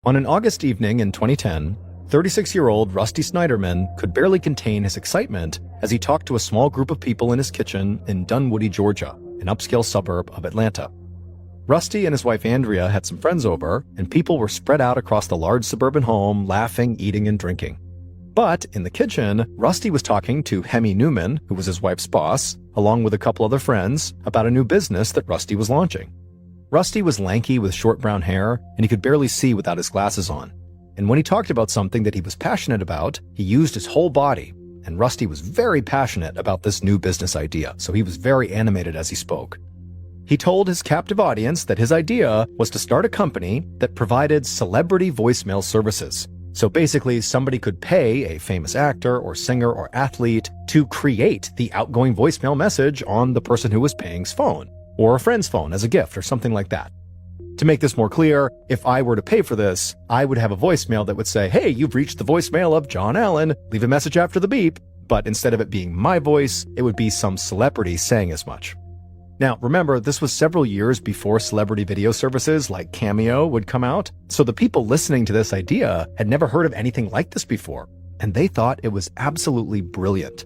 On an August evening in 2010, 36-year-old Rusty Snyderman could barely contain his excitement as he talked to a small group of people in his kitchen in Dunwoody, Georgia, an upscale suburb of Atlanta. Rusty and his wife Andrea had some friends over, and people were spread out across the large suburban home, laughing, eating, and drinking. But in the kitchen, Rusty was talking to Hemi Newman, who was his wife's boss, along with a couple other friends, about a new business that Rusty was launching. Rusty was lanky with short brown hair, and he could barely see without his glasses on. And when he talked about something that he was passionate about, he used his whole body, and Rusty was very passionate about this new business idea, so he was very animated as he spoke. He told his captive audience that his idea was to start a company that provided celebrity voicemail services. So basically, somebody could pay a famous actor or singer or athlete to create the outgoing voicemail message on the person who was paying's phone, or a friend's phone as a gift or something like that. To make this more clear, if I were to pay for this, I would have a voicemail that would say, "Hey, you've reached the voicemail of John Allen, leave a message after the beep," but instead of it being my voice, it would be some celebrity saying as much. Now, remember, this was several years before celebrity video services like Cameo would come out, so the people listening to this idea had never heard of anything like this before, and they thought it was absolutely brilliant.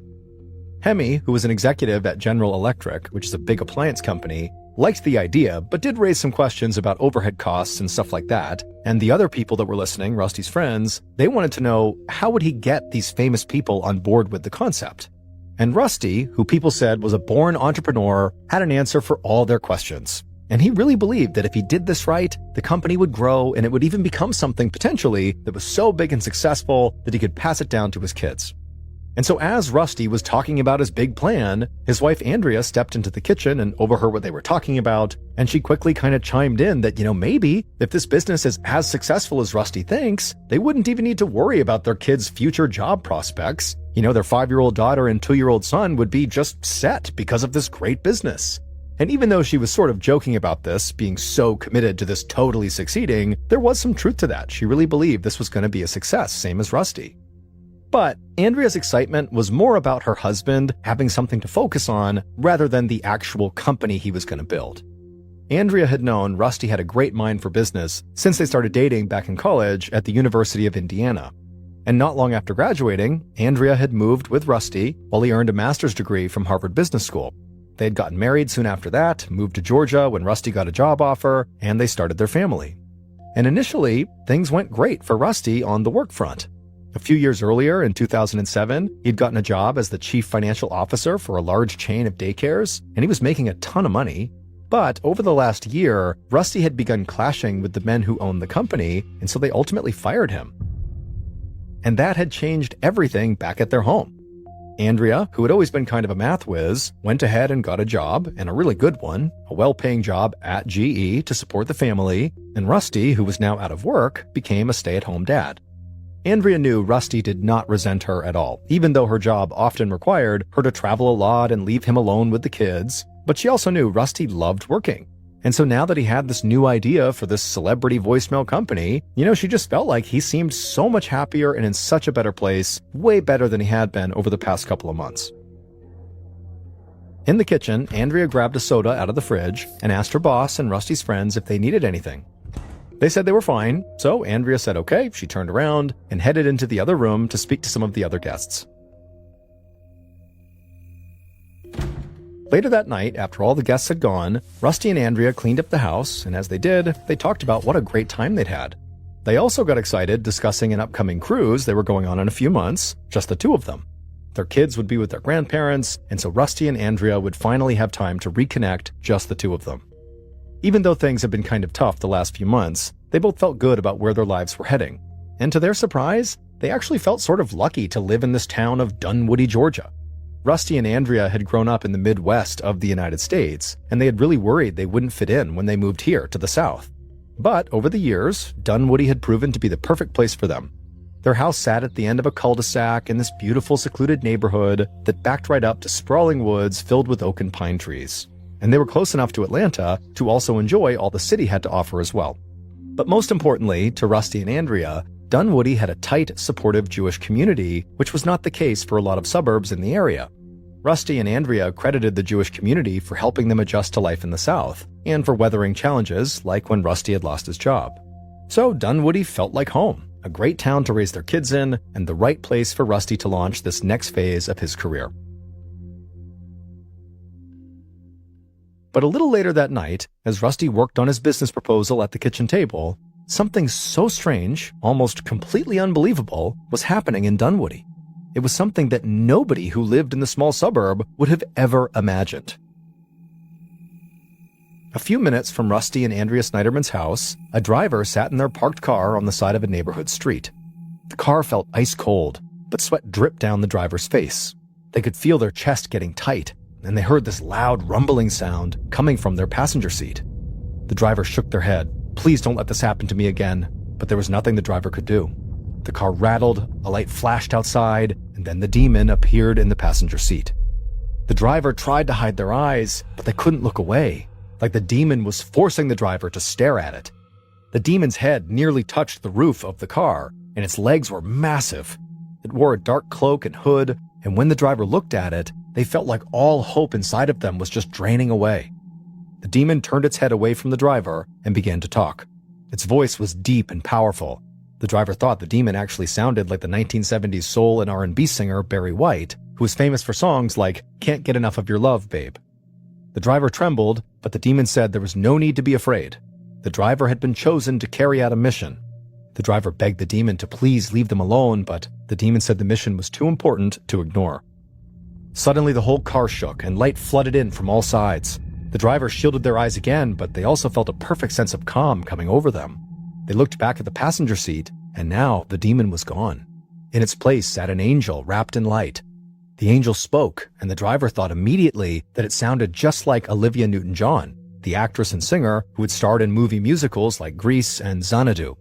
Hemi, who was an executive at General Electric, which is a big appliance company, liked the idea, but did raise some questions about overhead costs and stuff like that, and the other people that were listening, Rusty's friends, they wanted to know how would he get these famous people on board with the concept. And Rusty, who people said was a born entrepreneur, had an answer for all their questions. And he really believed that if he did this right, the company would grow and it would even become something potentially that was so big and successful that he could pass it down to his kids. And so as Rusty was talking about his big plan, his wife Andrea stepped into the kitchen and overheard what they were talking about, and she quickly kind of chimed in that, maybe if this business is as successful as Rusty thinks, they wouldn't even need to worry about their kids' future job prospects. Their 5-year-old daughter and 2-year-old son would be just set because of this great business. And even though she was sort of joking about this, being so committed to this totally succeeding, there was some truth to that. She really believed this was going to be a success, same as Rusty. But Andrea's excitement was more about her husband having something to focus on rather than the actual company he was going to build. Andrea had known Rusty had a great mind for business since they started dating back in college at the University of Indiana. And not long after graduating, Andrea had moved with Rusty while he earned a master's degree from Harvard Business School. They had gotten married soon after that, moved to Georgia when Rusty got a job offer, and they started their family. And initially, things went great for Rusty on the work front. A few years earlier, in 2007, he'd gotten a job as the chief financial officer for a large chain of daycares, and he was making a ton of money. But over the last year, Rusty had begun clashing with the men who owned the company, and so they ultimately fired him. And that had changed everything back at their home. Andrea, who had always been kind of a math whiz, went ahead and got a job, and a really good one, a well-paying job at GE to support the family, and Rusty, who was now out of work, became a stay-at-home dad. Andrea knew Rusty did not resent her at all, even though her job often required her to travel a lot and leave him alone with the kids, but she also knew Rusty loved working. And so now that he had this new idea for this celebrity voicemail company, she just felt like he seemed so much happier and in such a better place, way better than he had been over the past couple of months. In the kitchen, Andrea grabbed a soda out of the fridge and asked her boss and Rusty's friends if they needed anything. They said they were fine, so Andrea said okay. She turned around and headed into the other room to speak to some of the other guests. Later that night, after all the guests had gone, Rusty and Andrea cleaned up the house, and as they did, they talked about what a great time they'd had. They also got excited discussing an upcoming cruise they were going on in a few months, just the two of them. Their kids would be with their grandparents, and so Rusty and Andrea would finally have time to reconnect, just the two of them. Even though things had been kind of tough the last few months, they both felt good about where their lives were heading. And to their surprise, they actually felt sort of lucky to live in this town of Dunwoody, Georgia. Rusty and Andrea had grown up in the Midwest of the United States, and they had really worried they wouldn't fit in when they moved here to the South. But over the years, Dunwoody had proven to be the perfect place for them. Their house sat at the end of a cul-de-sac in this beautiful secluded neighborhood that backed right up to sprawling woods filled with oak and pine trees. And they were close enough to Atlanta to also enjoy all the city had to offer as well. But most importantly, to Rusty and Andrea, Dunwoody had a tight, supportive Jewish community, which was not the case for a lot of suburbs in the area. Rusty and Andrea credited the Jewish community for helping them adjust to life in the South, and for weathering challenges like when Rusty had lost his job. So Dunwoody felt like home, a great town to raise their kids in, and the right place for Rusty to launch this next phase of his career. But a little later that night, as Rusty worked on his business proposal at the kitchen table, something so strange, almost completely unbelievable, was happening in Dunwoody. It was something that nobody who lived in the small suburb would have ever imagined. A few minutes from Rusty and Andrea Snyderman's house, a driver sat in their parked car on the side of a neighborhood street. The car felt ice cold, but sweat dripped down the driver's face. They could feel their chest getting tight, and they heard this loud rumbling sound coming from their passenger seat. The driver shook their head. "Please don't let this happen to me again." But there was nothing the driver could do. The car rattled, a light flashed outside, and then the demon appeared in the passenger seat. The driver tried to hide their eyes, but they couldn't look away, like the demon was forcing the driver to stare at it. The demon's head nearly touched the roof of the car, and its legs were massive. It wore a dark cloak and hood, and when the driver looked at it, they felt like all hope inside of them was just draining away. The demon turned its head away from the driver and began to talk. Its voice was deep and powerful. The driver thought the demon actually sounded like the 1970s soul and R&B singer Barry White, who was famous for songs like "Can't Get Enough of Your Love, Babe." The driver trembled, but the demon said there was no need to be afraid. The driver had been chosen to carry out a mission. The driver begged the demon to please leave them alone, but the demon said the mission was too important to ignore. Suddenly the whole car shook and light flooded in from all sides. The driver shielded their eyes again, but they also felt a perfect sense of calm coming over them. They looked back at the passenger seat, and now the demon was gone. In its place sat an angel wrapped in light. The angel spoke, and the driver thought immediately that it sounded just like Olivia Newton-John, the actress and singer who had starred in movie musicals like Grease and Xanadu.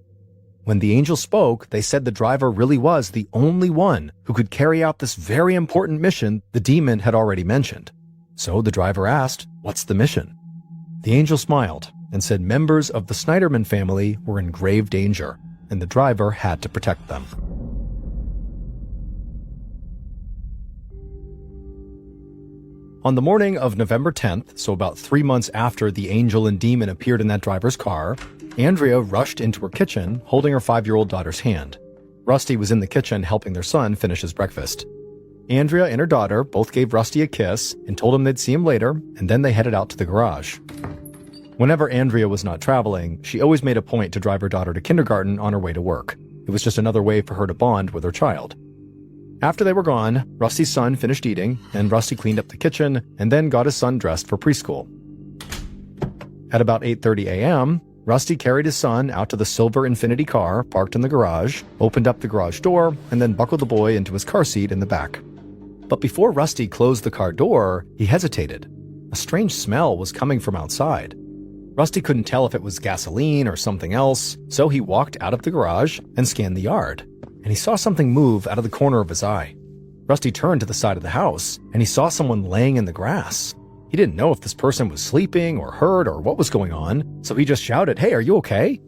When the angel spoke, they said the driver really was the only one who could carry out this very important mission the demon had already mentioned. So the driver asked, "What's the mission?" The angel smiled and said members of the Snyderman family were in grave danger, and the driver had to protect them. On the morning of November 10th, so about 3 months after the angel and demon appeared in that driver's car, Andrea rushed into her kitchen, holding her 5-year-old daughter's hand. Rusty was in the kitchen helping their son finish his breakfast. Andrea and her daughter both gave Rusty a kiss and told him they'd see him later, and then they headed out to the garage. Whenever Andrea was not traveling, she always made a point to drive her daughter to kindergarten on her way to work. It was just another way for her to bond with her child. After they were gone, Rusty's son finished eating, and Rusty cleaned up the kitchen and then got his son dressed for preschool. At about 8:30 a.m., Rusty carried his son out to the silver Infiniti car parked in the garage, opened up the garage door, and then buckled the boy into his car seat in the back. But before Rusty closed the car door, he hesitated. A strange smell was coming from outside. Rusty couldn't tell if it was gasoline or something else, so he walked out of the garage and scanned the yard, and he saw something move out of the corner of his eye. Rusty turned to the side of the house, and he saw someone laying in the grass. He didn't know if this person was sleeping or hurt or what was going on, so he just shouted, "Hey, are you okay?"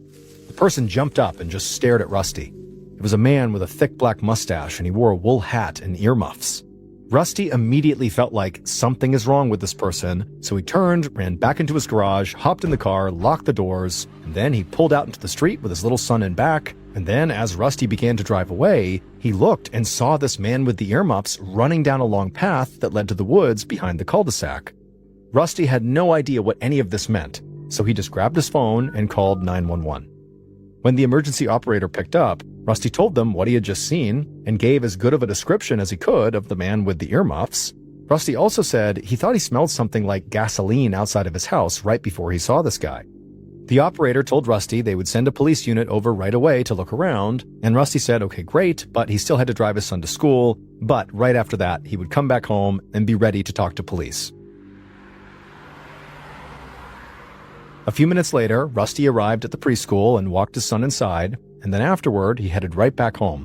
The person jumped up and just stared at Rusty. It was a man with a thick black mustache, and he wore a wool hat and earmuffs. Rusty immediately felt like something is wrong with this person, so he turned, ran back into his garage, hopped in the car, locked the doors, and then he pulled out into the street with his little son in back. And then, as Rusty began to drive away, he looked and saw this man with the earmuffs running down a long path that led to the woods behind the cul-de-sac. Rusty had no idea what any of this meant, so he just grabbed his phone and called 911. When the emergency operator picked up, Rusty told them what he had just seen and gave as good of a description as he could of the man with the earmuffs. Rusty also said he thought he smelled something like gasoline outside of his house right before he saw this guy. The operator told Rusty they would send a police unit over right away to look around, and Rusty said okay, great, but he still had to drive his son to school, but right after that, he would come back home and be ready to talk to police. A few minutes later, Rusty arrived at the preschool and walked his son inside, and then afterward, he headed right back home.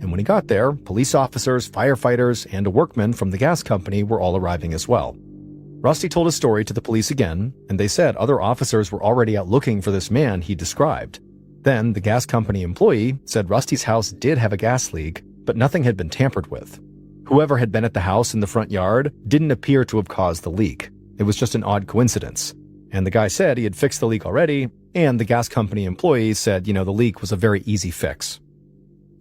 And when he got there, police officers, firefighters, and a workman from the gas company were all arriving as well. Rusty told his story to the police again, and they said other officers were already out looking for this man he described. Then, the gas company employee said Rusty's house did have a gas leak, but nothing had been tampered with. Whoever had been at the house in the front yard didn't appear to have caused the leak. It was just an odd coincidence. And the guy said he had fixed the leak already, and the gas company employees said, the leak was a very easy fix.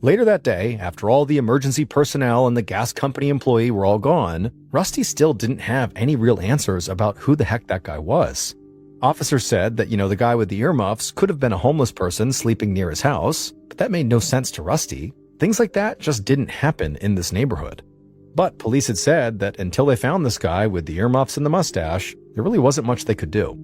Later that day, after all the emergency personnel and the gas company employee were all gone, Rusty still didn't have any real answers about who the heck that guy was. Officers said that, the guy with the earmuffs could have been a homeless person sleeping near his house, but that made no sense to Rusty. Things like that just didn't happen in this neighborhood. But police had said that until they found this guy with the earmuffs and the mustache, there really wasn't much they could do.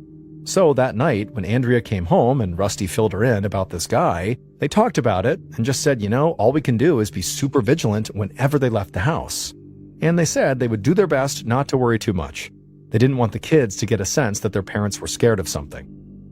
So that night, when Andrea came home and Rusty filled her in about this guy, they talked about it and just said, all we can do is be super vigilant whenever they left the house. And they said they would do their best not to worry too much. They didn't want the kids to get a sense that their parents were scared of something.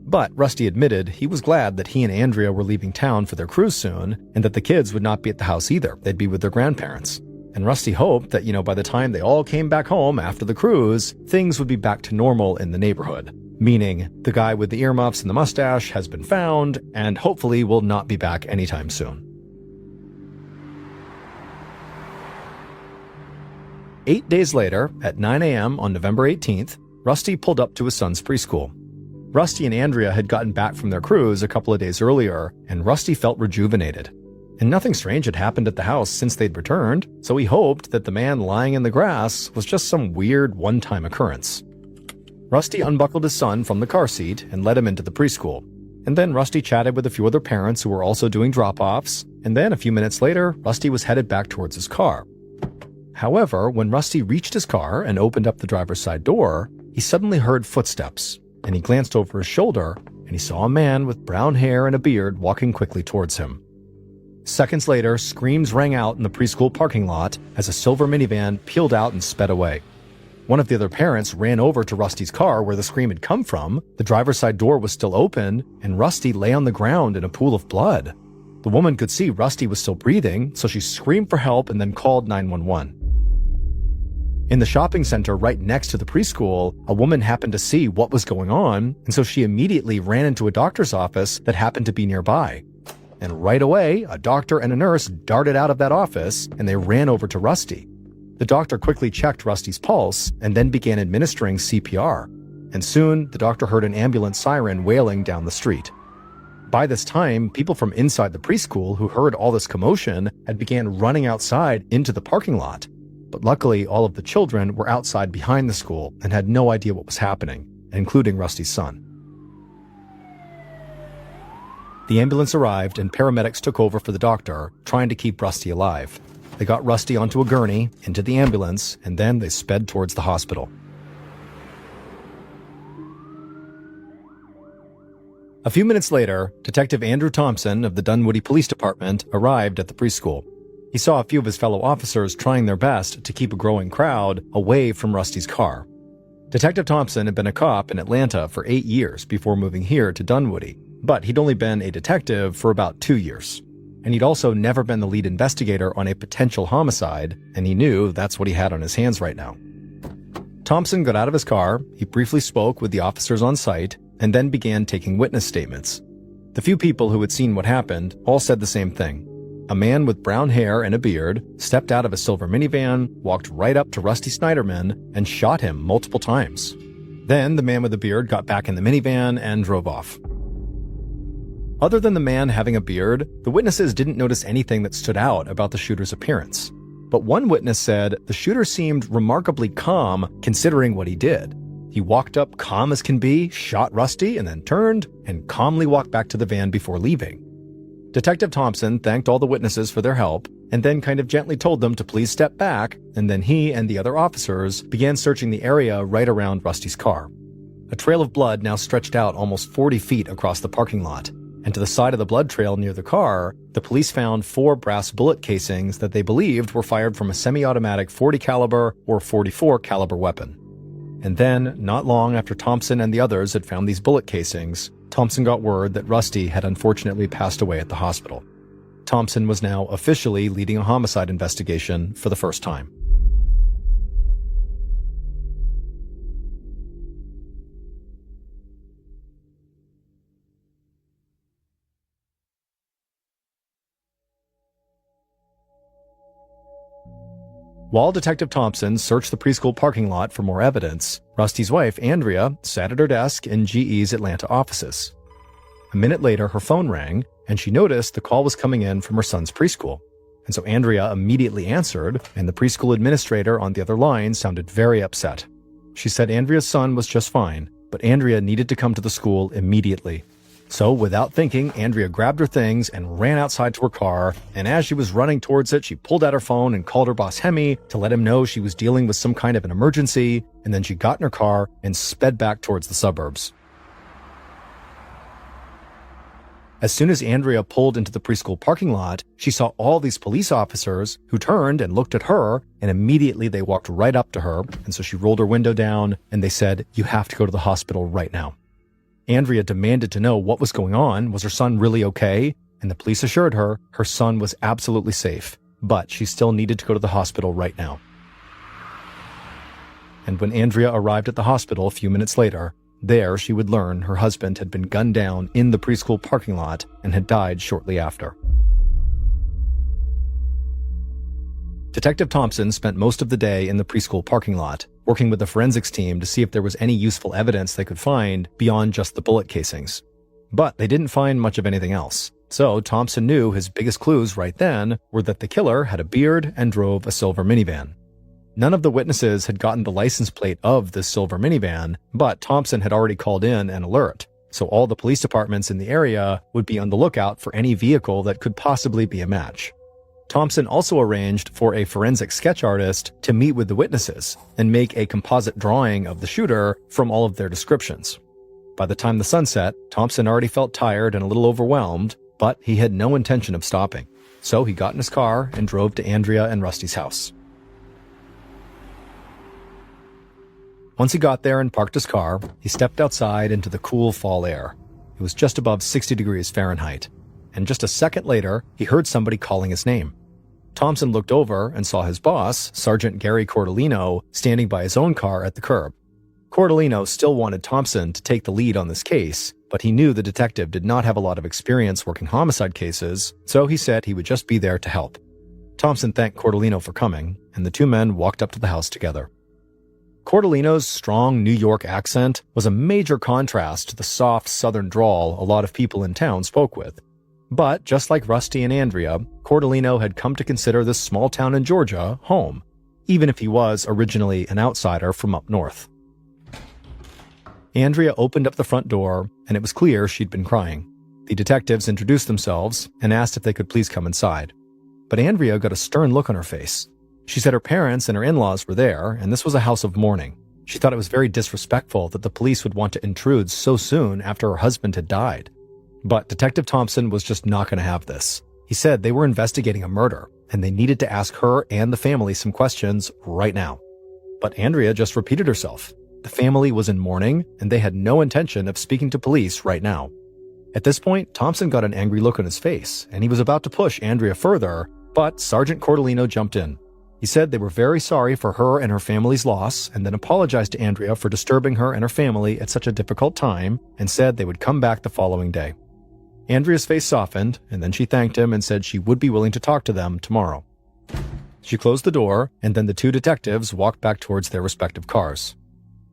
But Rusty admitted he was glad that he and Andrea were leaving town for their cruise soon, and that the kids would not be at the house either. They'd be with their grandparents. And Rusty hoped that, by the time they all came back home after the cruise, things would be back to normal in the neighborhood. Meaning, the guy with the earmuffs and the mustache has been found, and hopefully will not be back anytime soon. 8 days later, at 9 a.m. on November 18th, Rusty pulled up to his son's preschool. Rusty and Andrea had gotten back from their cruise a couple of days earlier, and Rusty felt rejuvenated. And nothing strange had happened at the house since they'd returned, so he hoped that the man lying in the grass was just some weird one-time occurrence. Rusty unbuckled his son from the car seat and led him into the preschool. And then Rusty chatted with a few other parents who were also doing drop-offs, and then a few minutes later, Rusty was headed back towards his car. However, when Rusty reached his car and opened up the driver's side door, he suddenly heard footsteps, and he glanced over his shoulder, and he saw a man with brown hair and a beard walking quickly towards him. Seconds later, screams rang out in the preschool parking lot as a silver minivan peeled out and sped away. One of the other parents ran over to Rusty's car where the scream had come from. The driver's side door was still open, and Rusty lay on the ground in a pool of blood. The woman could see Rusty was still breathing, so she screamed for help and then called 911. In the shopping center right next to the preschool, a woman happened to see what was going on, and so she immediately ran into a doctor's office that happened to be nearby. And right away, a doctor and a nurse darted out of that office, and they ran over to Rusty. The doctor quickly checked Rusty's pulse and then began administering CPR. And soon, the doctor heard an ambulance siren wailing down the street. By this time, people from inside the preschool who heard all this commotion had began running outside into the parking lot. But luckily, all of the children were outside behind the school and had no idea what was happening, including Rusty's son. The ambulance arrived and paramedics took over for the doctor, trying to keep Rusty alive. They got Rusty onto a gurney, into the ambulance, and then they sped towards the hospital. A few minutes later, Detective Andrew Thompson of the Dunwoody Police Department arrived at the preschool. He saw a few of his fellow officers trying their best to keep a growing crowd away from Rusty's car. Detective Thompson had been a cop in Atlanta for 8 years before moving here to Dunwoody, but he'd only been a detective for about 2 years. And he'd also never been the lead investigator on a potential homicide, and he knew that's what he had on his hands right now. Thompson got out of his car, he briefly spoke with the officers on site, and then began taking witness statements. The few people who had seen what happened all said the same thing. A man with brown hair and a beard stepped out of a silver minivan, walked right up to Rusty Snyderman, and shot him multiple times. Then the man with the beard got back in the minivan and drove off. Other than the man having a beard, the witnesses didn't notice anything that stood out about the shooter's appearance. But one witness said the shooter seemed remarkably calm considering what he did. He walked up calm as can be, shot Rusty, and then turned and calmly walked back to the van before leaving. Detective Thompson thanked all the witnesses for their help and then kind of gently told them to please step back, and then he and the other officers began searching the area right around Rusty's car. A trail of blood now stretched out almost 40 feet across the parking lot, and to the side of the blood trail near the car, the police found 4 brass bullet casings that they believed were fired from a semi-automatic .40 caliber or .44 caliber weapon. And then, not long after Thompson and the others had found these bullet casings, Thompson got word that Rusty had unfortunately passed away at the hospital. Thompson was now officially leading a homicide investigation for the first time. While Detective Thompson searched the preschool parking lot for more evidence, Rusty's wife, Andrea, sat at her desk in GE's Atlanta offices. A minute later, her phone rang, and she noticed the call was coming in from her son's preschool. And so Andrea immediately answered, and the preschool administrator on the other line sounded very upset. She said Andrea's son was just fine, but Andrea needed to come to the school immediately. So without thinking, Andrea grabbed her things and ran outside to her car, and as she was running towards it, she pulled out her phone and called her boss Hemi to let him know she was dealing with some kind of an emergency, and then she got in her car and sped back towards the suburbs. As soon as Andrea pulled into the preschool parking lot, she saw all these police officers who turned and looked at her, and immediately they walked right up to her, and so she rolled her window down, and they said, "You have to go to the hospital right now." Andrea demanded to know what was going on. Was her son really okay? And the police assured her her son was absolutely safe, but she still needed to go to the hospital right now. And when Andrea arrived at the hospital a few minutes later, there she would learn her husband had been gunned down in the preschool parking lot and had died shortly after. Detective Thompson spent most of the day in the preschool parking lot, working with the forensics team to see if there was any useful evidence they could find beyond just the bullet casings. But they didn't find much of anything else. So Thompson knew his biggest clues right then were that the killer had a beard and drove a silver minivan. None of the witnesses had gotten the license plate of this silver minivan, but Thompson had already called in an alert, so all the police departments in the area would be on the lookout for any vehicle that could possibly be a match. Thompson also arranged for a forensic sketch artist to meet with the witnesses and make a composite drawing of the shooter from all of their descriptions. By the time the sun set, Thompson already felt tired and a little overwhelmed, but he had no intention of stopping. So he got in his car and drove to Andrea and Rusty's house. Once he got there and parked his car, he stepped outside into the cool fall air. It was just above 60 degrees Fahrenheit. And just a second later, he heard somebody calling his name. Thompson looked over and saw his boss, Sergeant Gary Cordellino, standing by his own car at the curb. Cordellino still wanted Thompson to take the lead on this case, but he knew the detective did not have a lot of experience working homicide cases, so he said he would just be there to help. Thompson thanked Cordellino for coming, and the two men walked up to the house together. Cordellino's strong New York accent was a major contrast to the soft southern drawl a lot of people in town spoke with. But just like Rusty and Andrea, Cordellino had come to consider this small town in Georgia home, even if he was originally an outsider from up north. Andrea opened up the front door, and it was clear she'd been crying. The detectives introduced themselves and asked if they could please come inside. But Andrea got a stern look on her face. She said her parents and her in-laws were there, and this was a house of mourning. She thought it was very disrespectful that the police would want to intrude so soon after her husband had died. But Detective Thompson was just not going to have this. He said they were investigating a murder, and they needed to ask her and the family some questions right now. But Andrea just repeated herself. The family was in mourning, and they had no intention of speaking to police right now. At this point, Thompson got an angry look on his face, and he was about to push Andrea further, but Sergeant Cordellino jumped in. He said they were very sorry for her and her family's loss, and then apologized to Andrea for disturbing her and her family at such a difficult time, and said they would come back the following day. Andrea's face softened, and then she thanked him and said she would be willing to talk to them tomorrow. She closed the door, and then the two detectives walked back towards their respective cars.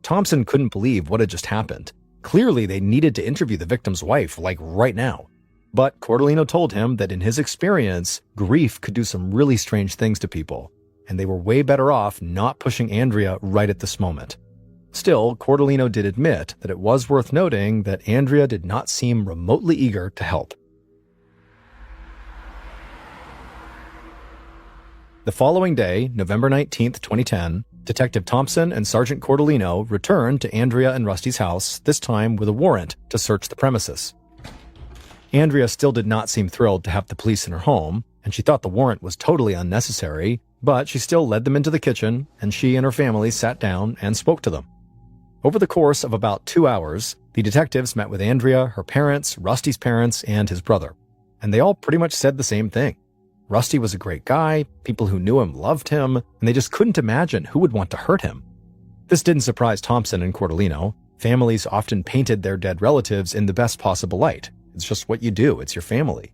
Thompson couldn't believe what had just happened. Clearly, they needed to interview the victim's wife, like right now. But Cordellino told him that in his experience, grief could do some really strange things to people, and they were way better off not pushing Andrea right at this moment. Still, Cordellino did admit that it was worth noting that Andrea did not seem remotely eager to help. The following day, November 19th, 2010, Detective Thompson and Sergeant Cordellino returned to Andrea and Rusty's house, this time with a warrant to search the premises. Andrea still did not seem thrilled to have the police in her home, and she thought the warrant was totally unnecessary, but she still led them into the kitchen, and she and her family sat down and spoke to them. Over the course of about 2 hours, the detectives met with Andrea, her parents, Rusty's parents, and his brother. And they all pretty much said the same thing. Rusty was a great guy, people who knew him loved him, and they just couldn't imagine who would want to hurt him. This didn't surprise Thompson and Cordellino. Families often painted their dead relatives in the best possible light. It's just what you do, it's your family.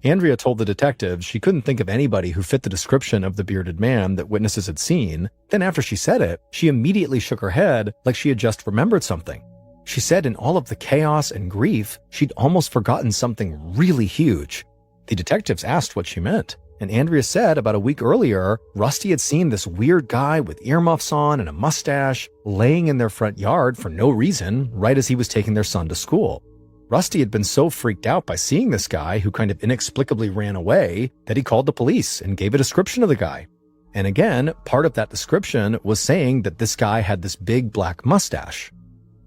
Andrea told the detectives she couldn't think of anybody who fit the description of the bearded man that witnesses had seen. Then after she said it, she immediately shook her head like she had just remembered something. She said in all of the chaos and grief, she'd almost forgotten something really huge. The detectives asked what she meant, and Andrea said about a week earlier, Rusty had seen this weird guy with earmuffs on and a mustache laying in their front yard for no reason right as he was taking their son to school. Rusty had been so freaked out by seeing this guy who kind of inexplicably ran away that he called the police and gave a description of the guy. And again, part of that description was saying that this guy had this big black mustache.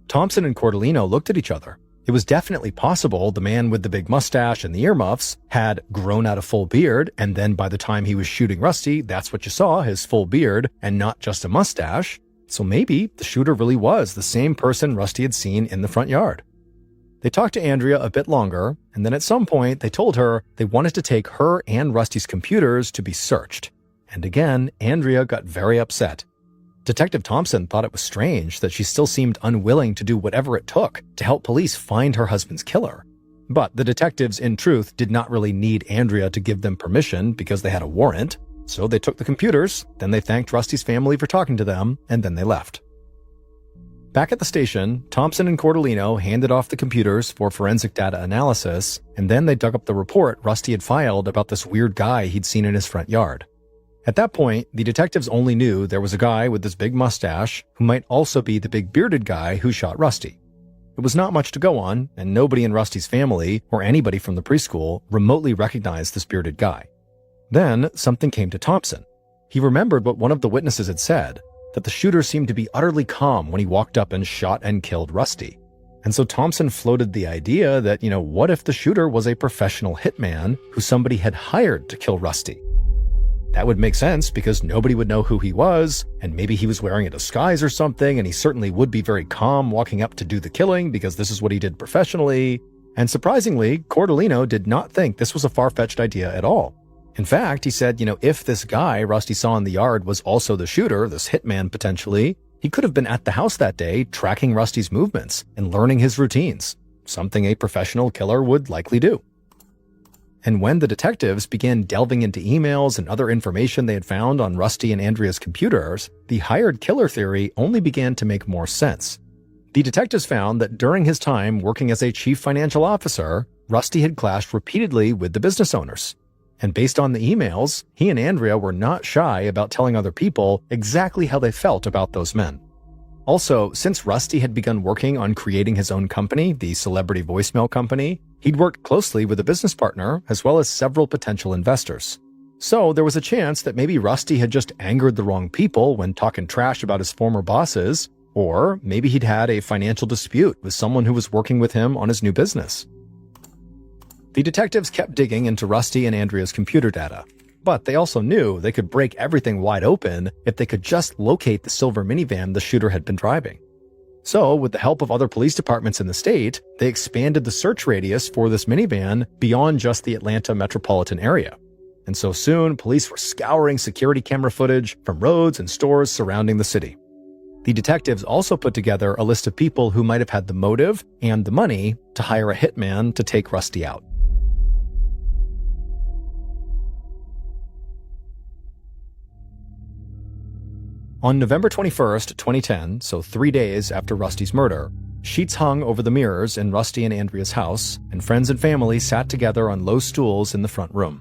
Thompson and Cordellino looked at each other. It was definitely possible the man with the big mustache and the earmuffs had grown out a full beard, and then by the time he was shooting Rusty, that's what you saw, his full beard, and not just a mustache. So maybe the shooter really was the same person Rusty had seen in the front yard. They talked to Andrea a bit longer, and then at some point they told her they wanted to take her and Rusty's computers to be searched. And again, Andrea got very upset. Detective Thompson thought it was strange that she still seemed unwilling to do whatever it took to help police find her husband's killer. But the detectives, in truth, did not really need Andrea to give them permission because they had a warrant. So they took the computers, then they thanked Rusty's family for talking to them, and then they left. Back at the station, Thompson and Cordellino handed off the computers for forensic data analysis, and then they dug up the report Rusty had filed about this weird guy he'd seen in his front yard. At that point, the detectives only knew there was a guy with this big mustache who might also be the big bearded guy who shot Rusty. It was not much to go on, and nobody in Rusty's family or anybody from the preschool remotely recognized this bearded guy. Then, something came to Thompson. He remembered what one of the witnesses had said, that the shooter seemed to be utterly calm when he walked up and shot and killed Rusty. And so Thompson floated the idea that, what if the shooter was a professional hitman who somebody had hired to kill Rusty? That would make sense because nobody would know who he was, and maybe he was wearing a disguise or something, and he certainly would be very calm walking up to do the killing because this is what he did professionally. And surprisingly, Cordellino did not think this was a far-fetched idea at all. In fact, he said, if this guy Rusty saw in the yard was also the shooter, this hitman potentially, he could have been at the house that day tracking Rusty's movements and learning his routines, something a professional killer would likely do. And when the detectives began delving into emails and other information they had found on Rusty and Andrea's computers, the hired killer theory only began to make more sense. The detectives found that during his time working as a chief financial officer, Rusty had clashed repeatedly with the business owners. And based on the emails, he and Andrea were not shy about telling other people exactly how they felt about those men. Also, since Rusty had begun working on creating his own company, the Celebrity Voicemail Company, he'd worked closely with a business partner as well as several potential investors. So there was a chance that maybe Rusty had just angered the wrong people when talking trash about his former bosses, or maybe he'd had a financial dispute with someone who was working with him on his new business. The detectives kept digging into Rusty and Andrea's computer data, but they also knew they could break everything wide open if they could just locate the silver minivan the shooter had been driving. So, with the help of other police departments in the state, they expanded the search radius for this minivan beyond just the Atlanta metropolitan area. And so soon, police were scouring security camera footage from roads and stores surrounding the city. The detectives also put together a list of people who might have had the motive and the money to hire a hitman to take Rusty out. On November 21st, 2010, so 3 days after Rusty's murder, sheets hung over the mirrors in Rusty and Andrea's house, and friends and family sat together on low stools in the front room.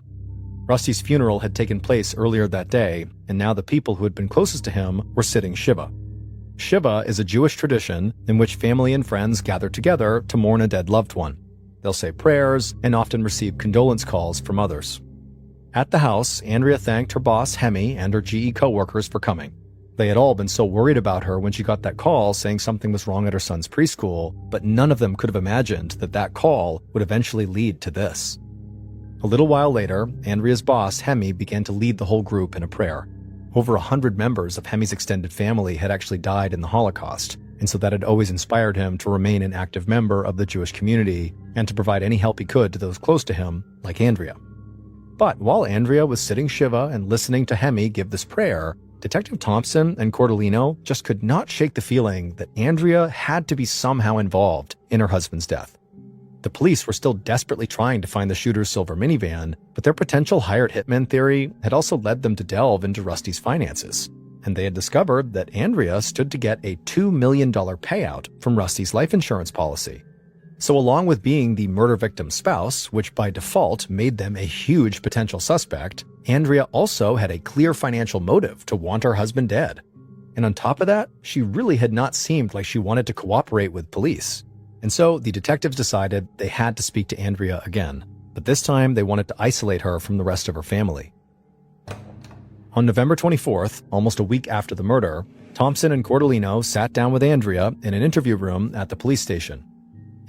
Rusty's funeral had taken place earlier that day, and now the people who had been closest to him were sitting Shiva. Shiva is a Jewish tradition in which family and friends gather together to mourn a dead loved one. They'll say prayers and often receive condolence calls from others. At the house, Andrea thanked her boss, Hemi, and her GE coworkers for coming. They had all been so worried about her when she got that call saying something was wrong at her son's preschool, but none of them could have imagined that that call would eventually lead to this. A little while later, Andrea's boss, Hemi, began to lead the whole group in a prayer. Over 100 members of Hemi's extended family had actually died in the Holocaust, and so that had always inspired him to remain an active member of the Jewish community and to provide any help he could to those close to him, like Andrea. But while Andrea was sitting Shiva and listening to Hemi give this prayer, Detective Thompson and Cordellino just could not shake the feeling that Andrea had to be somehow involved in her husband's death. The police were still desperately trying to find the shooter's silver minivan, but their potential hired hitman theory had also led them to delve into Rusty's finances. and they had discovered that Andrea stood to get a $2 million payout from Rusty's life insurance policy. So along with being the murder victim's spouse, which by default made them a huge potential suspect, Andrea also had a clear financial motive to want her husband dead. And on top of that, she really had not seemed like she wanted to cooperate with police. And so the detectives decided they had to speak to Andrea again, but this time they wanted to isolate her from the rest of her family. On November 24th, almost a week after the murder, Thompson and Cordellino sat down with Andrea in an interview room at the police station.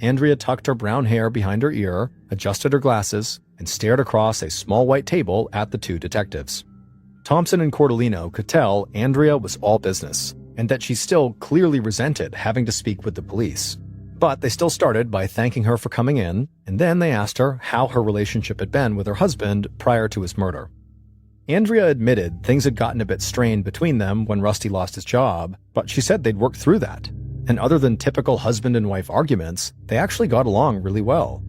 Andrea tucked her brown hair behind her ear, adjusted her glasses, and stared across a small white table at the two detectives. Thompson and Cordellino could tell Andrea was all business, and that she still clearly resented having to speak with the police. But they still started by thanking her for coming in, and then they asked her how her relationship had been with her husband prior to his murder. Andrea admitted things had gotten a bit strained between them when Rusty lost his job, but she said they'd worked through that. And other than typical husband and wife arguments, they actually got along really well.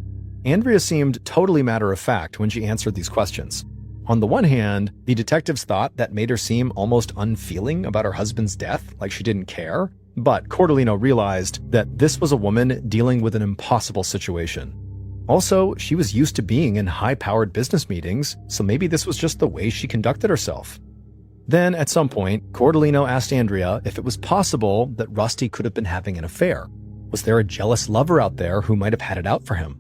Andrea seemed totally matter-of-fact when she answered these questions. On the one hand, the detectives thought that made her seem almost unfeeling about her husband's death, like she didn't care. But Cordellino realized that this was a woman dealing with an impossible situation. Also, she was used to being in high-powered business meetings, so maybe this was just the way she conducted herself. Then, at some point, Cordellino asked Andrea if it was possible that Rusty could have been having an affair. Was there a jealous lover out there who might have had it out for him?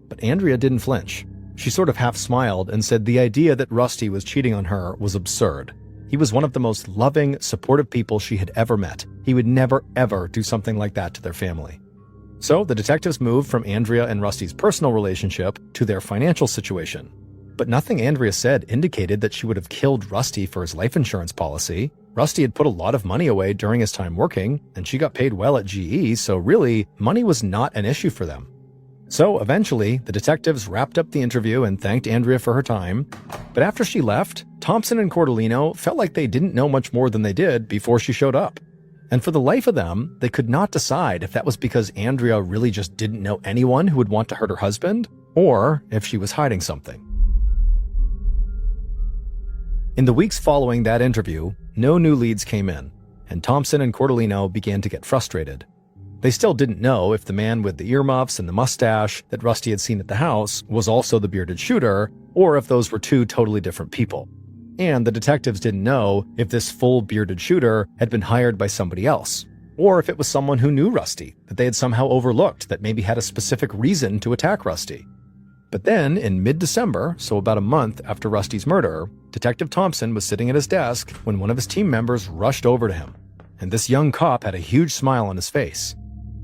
But Andrea didn't flinch. She sort of half smiled and said the idea that Rusty was cheating on her was absurd. He was one of the most loving, supportive people she had ever met. He would never, ever do something like that to their family. So the detectives moved from Andrea and Rusty's personal relationship to their financial situation. But nothing Andrea said indicated that she would have killed Rusty for his life insurance policy. Rusty had put a lot of money away during his time working, and she got paid well at GE, so really, money was not an issue for them. So eventually, the detectives wrapped up the interview and thanked Andrea for her time. But after she left, Thompson and Cordellino felt like they didn't know much more than they did before she showed up. And for the life of them, they could not decide if that was because Andrea really just didn't know anyone who would want to hurt her husband, or if she was hiding something. In the weeks following that interview, no new leads came in, and Thompson and Cordellino began to get frustrated. They still didn't know if the man with the earmuffs and the mustache that Rusty had seen at the house was also the bearded shooter, or if those were two totally different people. And the detectives didn't know if this full bearded shooter had been hired by somebody else, or if it was someone who knew Rusty, that they had somehow overlooked, that maybe had a specific reason to attack Rusty. But then, in mid-December, so about a month after Rusty's murder, Detective Thompson was sitting at his desk when one of his team members rushed over to him. And this young cop had a huge smile on his face.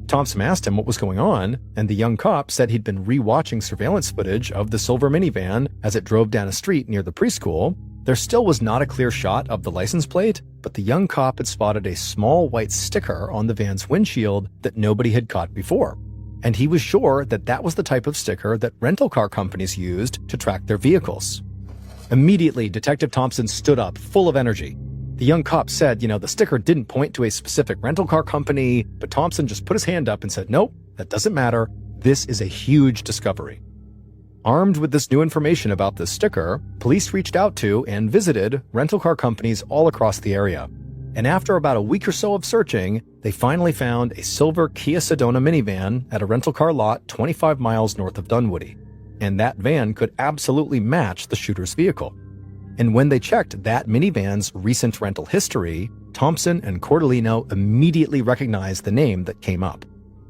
Thompson asked him what was going on, and the young cop said he'd been re-watching surveillance footage of the silver minivan as it drove down a street near the preschool. There still was not a clear shot of the license plate, but the young cop had spotted a small white sticker on the van's windshield that nobody had caught before. And he was sure that that was the type of sticker that rental car companies used to track their vehicles. Immediately, Detective Thompson stood up, full of energy. The young cop said, the sticker didn't point to a specific rental car company, but Thompson just put his hand up and said, nope, that doesn't matter. This is a huge discovery. Armed with this new information about this sticker, police reached out to and visited rental car companies all across the area. And after about a week or so of searching, they finally found a silver Kia Sedona minivan at a rental car lot 25 miles north of Dunwoody. And that van could absolutely match the shooter's vehicle. And when they checked that minivan's recent rental history, Thompson and Cordellino immediately recognized the name that came up.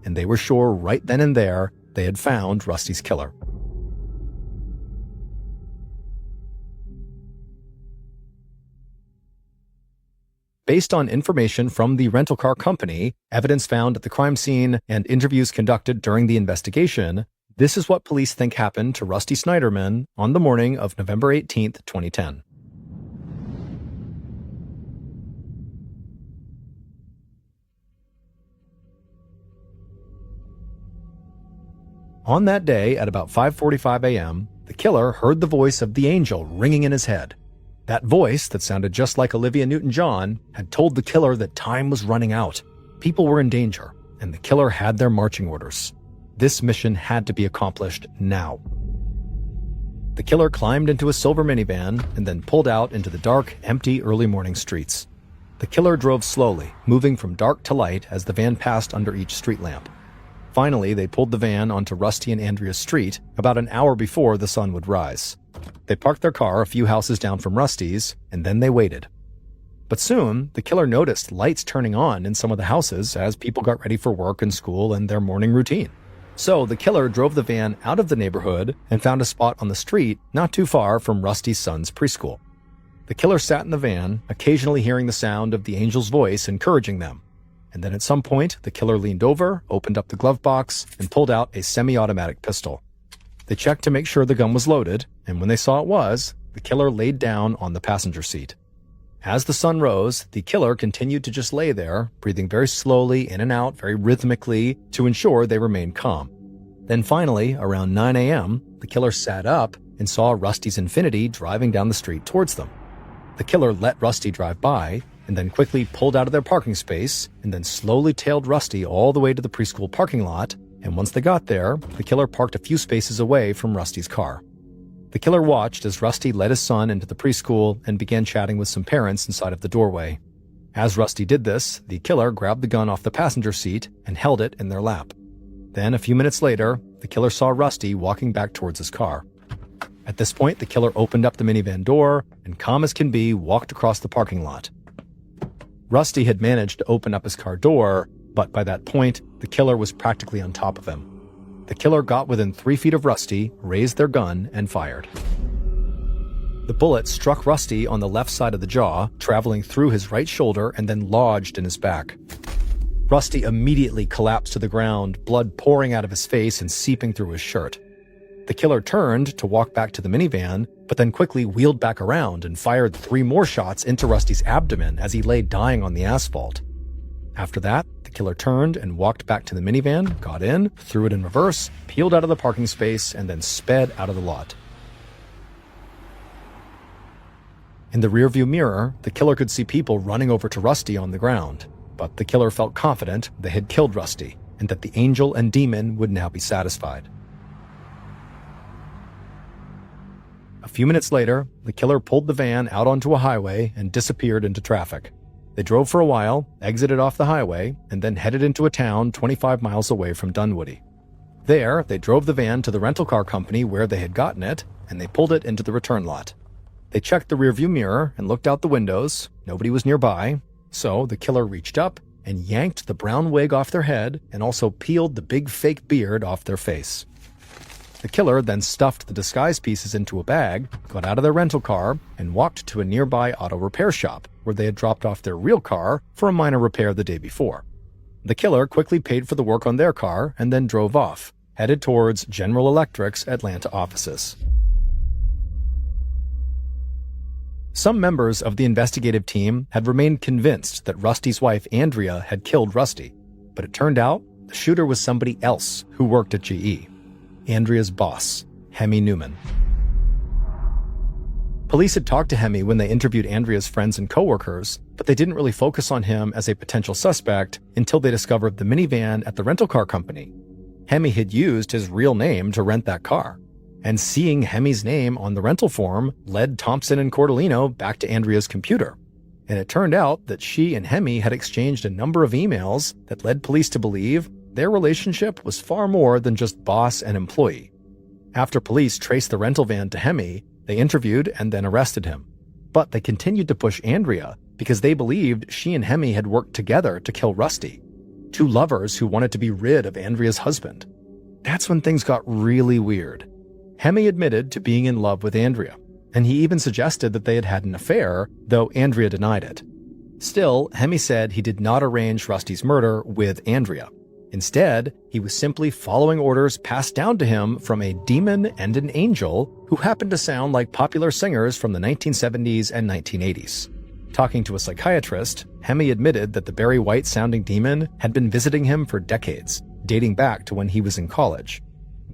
And they were sure right then and there they had found Rusty's killer. Based on information from the rental car company, evidence found at the crime scene, and interviews conducted during the investigation, this is what police think happened to Rusty Snyderman on the morning of November 18, 2010. On that day at about 5:45 a.m., the killer heard the voice of the angel ringing in his head. That voice, that sounded just like Olivia Newton-John, had told the killer that time was running out. People were in danger, and the killer had their marching orders. This mission had to be accomplished now. The killer climbed into a silver minivan and then pulled out into the dark, empty early morning streets. The killer drove slowly, moving from dark to light as the van passed under each street lamp. Finally, they pulled the van onto Rusty and Andrea's street about an hour before the sun would rise. They parked their car a few houses down from Rusty's, and then they waited. But soon, the killer noticed lights turning on in some of the houses as people got ready for work and school and their morning routine. So the killer drove the van out of the neighborhood and found a spot on the street not too far from Rusty's son's preschool. The killer sat in the van, occasionally hearing the sound of the angel's voice encouraging them. And then at some point, the killer leaned over, opened up the glove box, and pulled out a semi-automatic pistol. They checked to make sure the gun was loaded, and when they saw it was, the killer laid down on the passenger seat. As the sun rose, the killer continued to just lay there, breathing very slowly in and out, very rhythmically, to ensure they remained calm. Then finally, around 9 a.m., the killer sat up and saw Rusty's Infiniti driving down the street towards them. The killer let Rusty drive by, and then quickly pulled out of their parking space, and then slowly tailed Rusty all the way to the preschool parking lot, and once they got there, the killer parked a few spaces away from Rusty's car. The killer watched as Rusty led his son into the preschool and began chatting with some parents inside of the doorway. As Rusty did this, the killer grabbed the gun off the passenger seat and held it in their lap. Then, a few minutes later, the killer saw Rusty walking back towards his car. At this point, the killer opened up the minivan door and, calm as can be, walked across the parking lot. Rusty had managed to open up his car door, but by that point, the killer was practically on top of him. The killer got within 3 feet of Rusty, raised their gun, and fired. The bullet struck Rusty on the left side of the jaw, traveling through his right shoulder and then lodged in his back. Rusty immediately collapsed to the ground, blood pouring out of his face and seeping through his shirt. The killer turned to walk back to the minivan, but then quickly wheeled back around and fired 3 more shots into Rusty's abdomen as he lay dying on the asphalt. After that, the killer turned and walked back to the minivan, got in, threw it in reverse, peeled out of the parking space, and then sped out of the lot. In the rearview mirror, the killer could see people running over to Rusty on the ground, but the killer felt confident they had killed Rusty and that the angel and demon would now be satisfied. A few minutes later, the killer pulled the van out onto a highway and disappeared into traffic. They drove for a while, exited off the highway, and then headed into a town 25 miles away from Dunwoody. There, they drove the van to the rental car company where they had gotten it, and they pulled it into the return lot. They checked the rearview mirror and looked out the windows. Nobody was nearby, so the killer reached up and yanked the brown wig off their head and also peeled the big fake beard off their face. The killer then stuffed the disguise pieces into a bag, got out of their rental car, and walked to a nearby auto repair shop where they had dropped off their real car for a minor repair the day before. The killer quickly paid for the work on their car and then drove off, headed towards General Electric's Atlanta offices. Some members of the investigative team had remained convinced that Rusty's wife Andrea had killed Rusty, but it turned out the shooter was somebody else who worked at GE. Andrea's boss, Hemi Newman. Police had talked to Hemi when they interviewed Andrea's friends and coworkers, but they didn't really focus on him as a potential suspect until they discovered the minivan at the rental car company. Hemi had used his real name to rent that car, and seeing Hemi's name on the rental form led Thompson and Cordellino back to Andrea's computer. And it turned out that she and Hemi had exchanged a number of emails that led police to believe their relationship was far more than just boss and employee. After police traced the rental van to Hemi, they interviewed and then arrested him. But they continued to push Andrea because they believed she and Hemi had worked together to kill Rusty, 2 lovers who wanted to be rid of Andrea's husband. That's when things got really weird. Hemi admitted to being in love with Andrea, and he even suggested that they had had an affair, though Andrea denied it. Still, Hemi said he did not arrange Rusty's murder with Andrea. Instead, he was simply following orders passed down to him from a demon and an angel who happened to sound like popular singers from the 1970s and 1980s. Talking to a psychiatrist, Hemi admitted that the Barry White-sounding demon had been visiting him for decades, dating back to when he was in college.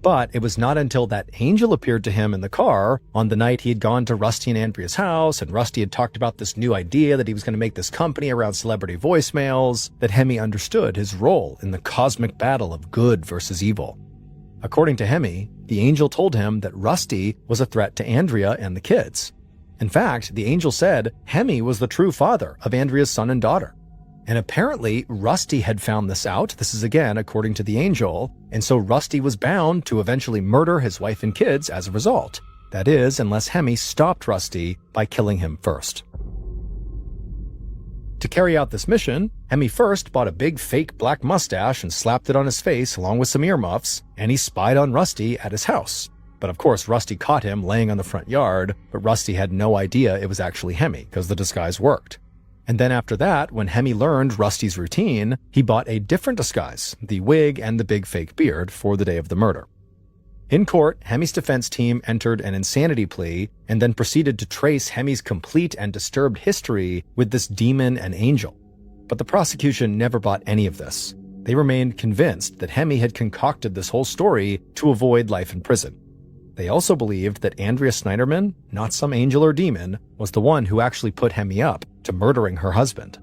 But it was not until that angel appeared to him in the car on the night he had gone to Rusty and Andrea's house, and Rusty had talked about this new idea that he was going to make this company around celebrity voicemails, that Hemi understood his role in the cosmic battle of good versus evil. According to Hemi, the angel told him that Rusty was a threat to Andrea and the kids. In fact, the angel said Hemi was the true father of Andrea's son and daughter. And apparently, Rusty had found this out. This is again according to the angel. And so Rusty was bound to eventually murder his wife and kids as a result. That is, unless Hemi stopped Rusty by killing him first. To carry out this mission, Hemi first bought a big fake black mustache and slapped it on his face along with some earmuffs, and he spied on Rusty at his house. But of course, Rusty caught him laying on the front yard, but Rusty had no idea it was actually Hemi because the disguise worked. And then after that, when Hemi learned Rusty's routine, he bought a different disguise, the wig and the big fake beard, for the day of the murder. In court, Hemi's defense team entered an insanity plea and then proceeded to trace Hemi's complete and disturbed history with this demon and angel. But the prosecution never bought any of this. They remained convinced that Hemi had concocted this whole story to avoid life in prison. They also believed that Andrea Snyderman, not some angel or demon, was the one who actually put Hemi up to murdering her husband.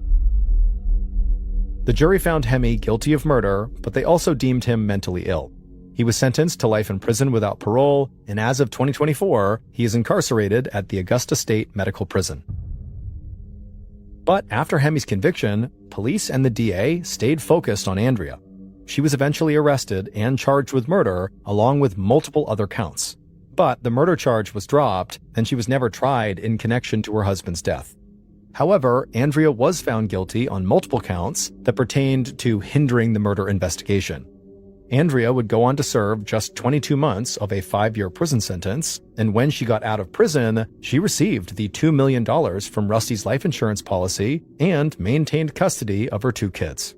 The jury found Hemi guilty of murder, but they also deemed him mentally ill. He was sentenced to life in prison without parole, and as of 2024, he is incarcerated at the Augusta State Medical Prison. But after Hemi's conviction, police and the DA stayed focused on Andrea. She was eventually arrested and charged with murder, along with multiple other counts. But the murder charge was dropped, and she was never tried in connection to her husband's death. However, Andrea was found guilty on multiple counts that pertained to hindering the murder investigation. Andrea would go on to serve just 22 months of a 5-year prison sentence, and when she got out of prison, she received the $2 million from Rusty's life insurance policy and maintained custody of her 2 kids.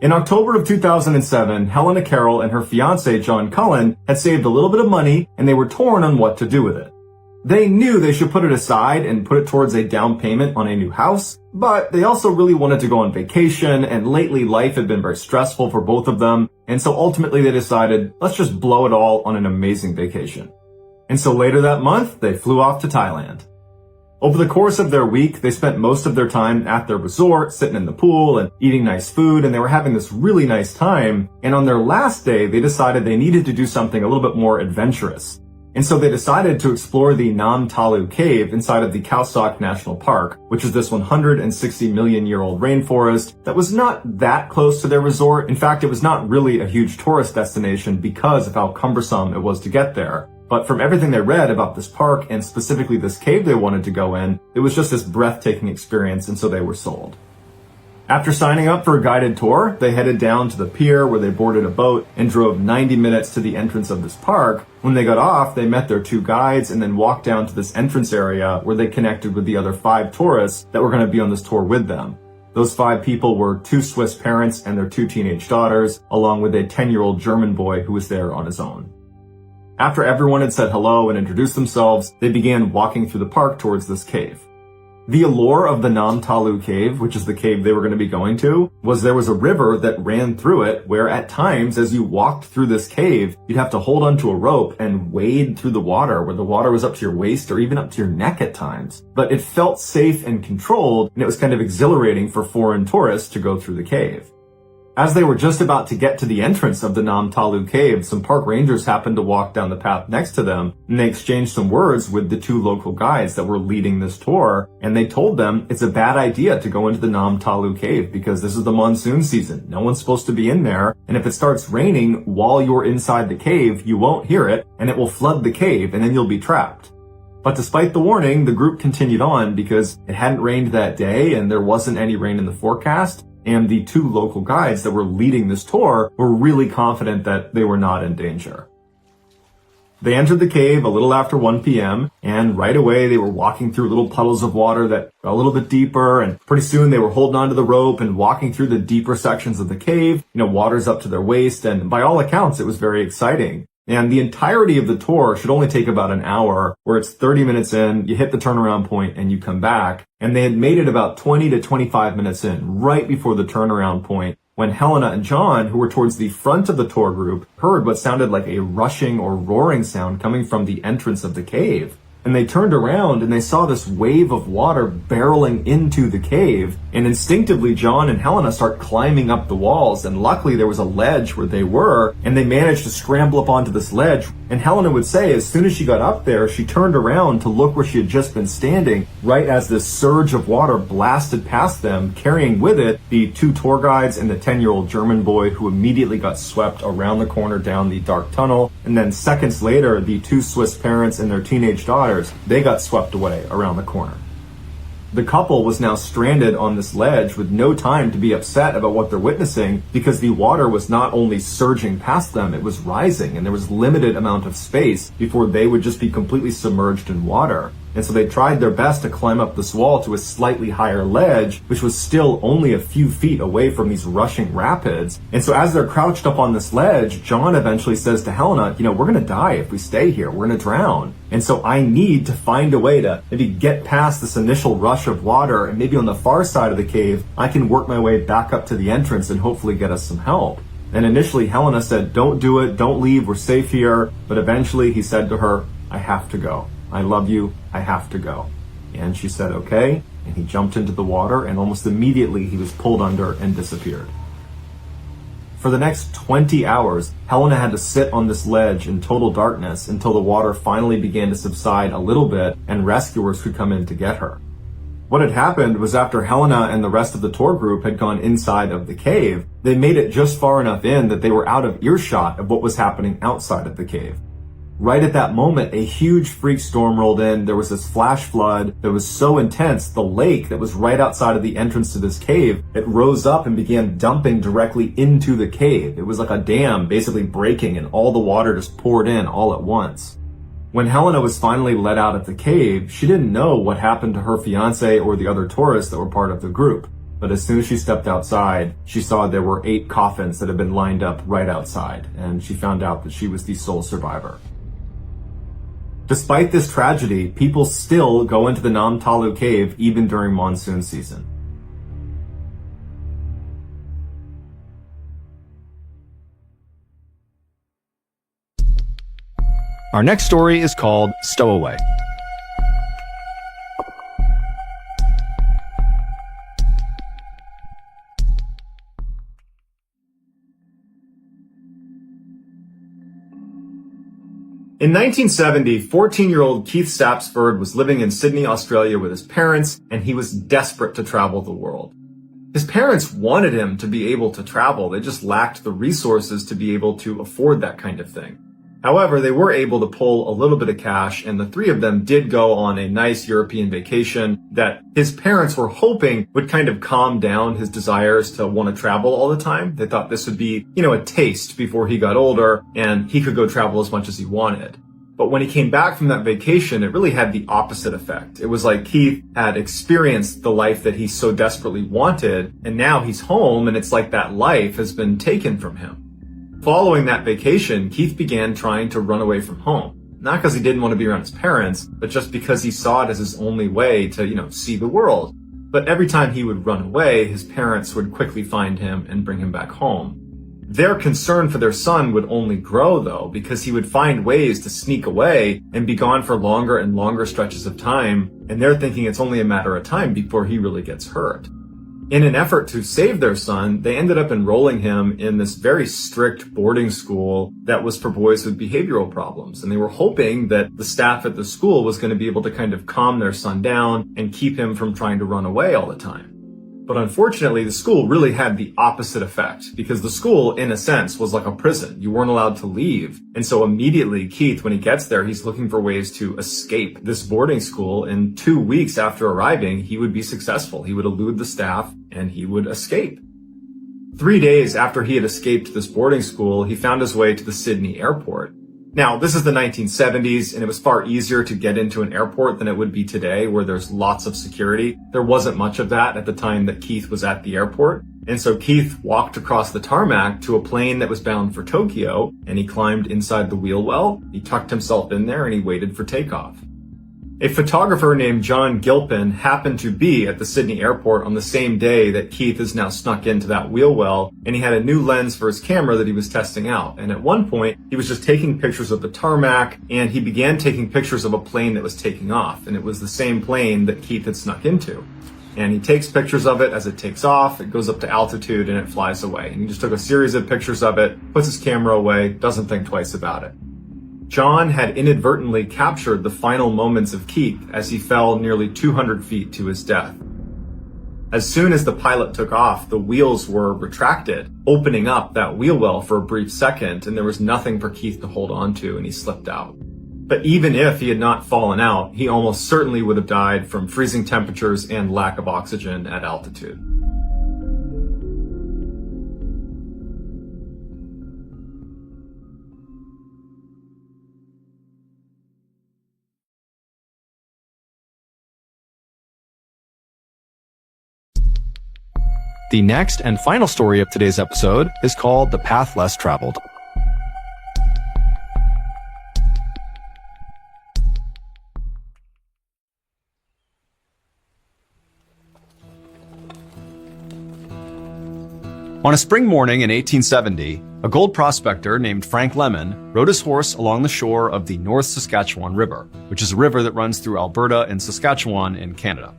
In October of 2007, Helena Carroll and her fiancé John Cullen had saved a little bit of money, and they were torn on what to do with it. They knew they should put it aside and put it towards a down payment on a new house, but they also really wanted to go on vacation, and lately life had been very stressful for both of them, and so ultimately they decided, let's just blow it all on an amazing vacation. And so later that month, they flew off to Thailand. Over the course of their week, they spent most of their time at their resort, sitting in the pool and eating nice food, and they were having this really nice time. And on their last day, they decided they needed to do something a little bit more adventurous. And so they decided to explore the Nam Talu cave inside of the Khao Sok National Park, which is this 160 million year old rainforest that was not that close to their resort. In fact, it was not really a huge tourist destination because of how cumbersome it was to get there. But from everything they read about this park and specifically this cave they wanted to go in, it was just this breathtaking experience, and so they were sold. After signing up for a guided tour, they headed down to the pier where they boarded a boat and drove 90 minutes to the entrance of this park. When they got off, they met their 2 guides and then walked down to this entrance area where they connected with the other 5 tourists that were going to be on this tour with them. Those 5 people were 2 Swiss parents and their 2 teenage daughters, along with a 10-year-old German boy who was there on his own. After everyone had said hello and introduced themselves, they began walking through the park towards this cave. The allure of the Nam Talu cave, which is the cave they were going to be going to, was there was a river that ran through it where at times as you walked through this cave, you'd have to hold onto a rope and wade through the water where the water was up to your waist or even up to your neck at times. But it felt safe and controlled, and it was kind of exhilarating for foreign tourists to go through the cave. As they were just about to get to the entrance of the Nam Talu cave, some park rangers happened to walk down the path next to them, and they exchanged some words with the 2 local guides that were leading this tour, and they told them it's a bad idea to go into the Nam Talu cave because this is the monsoon season. No one's supposed to be in there, and if it starts raining while you're inside the cave, you won't hear it, and it will flood the cave, and then you'll be trapped. But despite the warning, the group continued on because it hadn't rained that day, and there wasn't any rain in the forecast, and the 2 local guides that were leading this tour were really confident that they were not in danger. They entered the cave a little after 1 p.m., and right away they were walking through little puddles of water that got a little bit deeper, and pretty soon they were holding onto the rope and walking through the deeper sections of the cave. Water's up to their waist, and by all accounts, it was very exciting. And the entirety of the tour should only take about an hour, where it's 30 minutes in, you hit the turnaround point, and you come back. And they had made it about 20 to 25 minutes in, right before the turnaround point, when Helena and John, who were towards the front of the tour group, heard what sounded like a rushing or roaring sound coming from the entrance of the cave. and they turned around and they saw this wave of water barreling into the cave. And instinctively, John and Helena start climbing up the walls, and luckily there was a ledge where they were, and they managed to scramble up onto this ledge. And Helena would say as soon as she got up there, she turned around to look where she had just been standing, right as this surge of water blasted past them, carrying with it the 2 tour guides and the 10-year-old German boy, who immediately got swept around the corner down the dark tunnel. And then seconds later, the 2 Swiss parents and their teenage daughters, they got swept away around the corner. The couple was now stranded on this ledge with no time to be upset about what they're witnessing, because the water was not only surging past them, it was rising, and there was limited amount of space before they would just be completely submerged in water. And so they tried their best to climb up this wall to a slightly higher ledge, which was still only a few feet away from these rushing rapids. And so as they're crouched up on this ledge, John eventually says to Helena, we're going to die if we stay here. We're going to drown. And so I need to find a way to maybe get past this initial rush of water, and maybe on the far side of the cave, I can work my way back up to the entrance and hopefully get us some help. And initially Helena said, don't do it, don't leave, we're safe here. But eventually he said to her, I have to go. I love you, I have to go. And she said, okay, and he jumped into the water, and almost immediately he was pulled under and disappeared. For the next 20 hours, Helena had to sit on this ledge in total darkness until the water finally began to subside a little bit and rescuers could come in to get her. What had happened was, after Helena and the rest of the tour group had gone inside of the cave, they made it just far enough in that they were out of earshot of what was happening outside of the cave. Right at that moment, a huge freak storm rolled in. There was this flash flood that was so intense, the lake that was right outside of the entrance to this cave, it rose up and began dumping directly into the cave. It was like a dam basically breaking, and all the water just poured in all at once. When Helena was finally let out of the cave, she didn't know what happened to her fiance or the other tourists that were part of the group. But as soon as she stepped outside, she saw there were 8 coffins that had been lined up right outside, and she found out that she was the sole survivor. Despite this tragedy, people still go into the Nam Talu cave even during monsoon season. Our next story is called Stowaway. In 1970, 14-year-old Keith Sapsford was living in Sydney, Australia with his parents, and he was desperate to travel the world. His parents wanted him to be able to travel, they just lacked the resources to be able to afford that kind of thing. However, they were able to pull a little bit of cash, and the 3 of them did go on a nice European vacation that his parents were hoping would kind of calm down his desires to want to travel all the time. They thought this would be, a taste before he got older and he could go travel as much as he wanted. But when he came back from that vacation, it really had the opposite effect. It was like Keith had experienced the life that he so desperately wanted, and now he's home, and it's like that life has been taken from him. Following that vacation, Keith began trying to run away from home. Not because he didn't want to be around his parents, but just because he saw it as his only way to, see the world. But every time he would run away, his parents would quickly find him and bring him back home. Their concern for their son would only grow, though, because he would find ways to sneak away and be gone for longer and longer stretches of time, and they're thinking it's only a matter of time before he really gets hurt. In an effort to save their son, they ended up enrolling him in this very strict boarding school that was for boys with behavioral problems. And they were hoping that the staff at the school was going to be able to kind of calm their son down and keep him from trying to run away all the time. But unfortunately, the school really had the opposite effect, because the school, in a sense, was like a prison. You weren't allowed to leave. And so immediately, Keith, when he gets there, he's looking for ways to escape this boarding school. And 2 weeks after arriving, he would be successful. He would elude the staff and he would escape. 3 days after he had escaped this boarding school, he found his way to the Sydney airport. Now, this is the 1970s, and it was far easier to get into an airport than it would be today, where there's lots of security. There wasn't much of that at the time that Keith was at the airport. And so Keith walked across the tarmac to a plane that was bound for Tokyo, and he climbed inside the wheel well. He tucked himself in there and he waited for takeoff. A photographer named John Gilpin happened to be at the Sydney airport on the same day that Keith is now snuck into that wheel well, and he had a new lens for his camera that he was testing out. And at one point, he was just taking pictures of the tarmac, and he began taking pictures of a plane that was taking off, and it was the same plane that Keith had snuck into. And he takes pictures of it as it takes off, it goes up to altitude, and it flies away. And he just took a series of pictures of it, puts his camera away, doesn't think twice about it. John had inadvertently captured the final moments of Keith as he fell nearly 200 feet to his death. As soon as the pilot took off, the wheels were retracted, opening up that wheel well for a brief second, and there was nothing for Keith to hold on to, and he slipped out. But even if he had not fallen out, he almost certainly would have died from freezing temperatures and lack of oxygen at altitude. The next and final story of today's episode is called The Path Less Traveled. On a spring morning in 1870, a gold prospector named Frank Lemon rode his horse along the shore of the North Saskatchewan River, which is a river that runs through Alberta and Saskatchewan in Canada.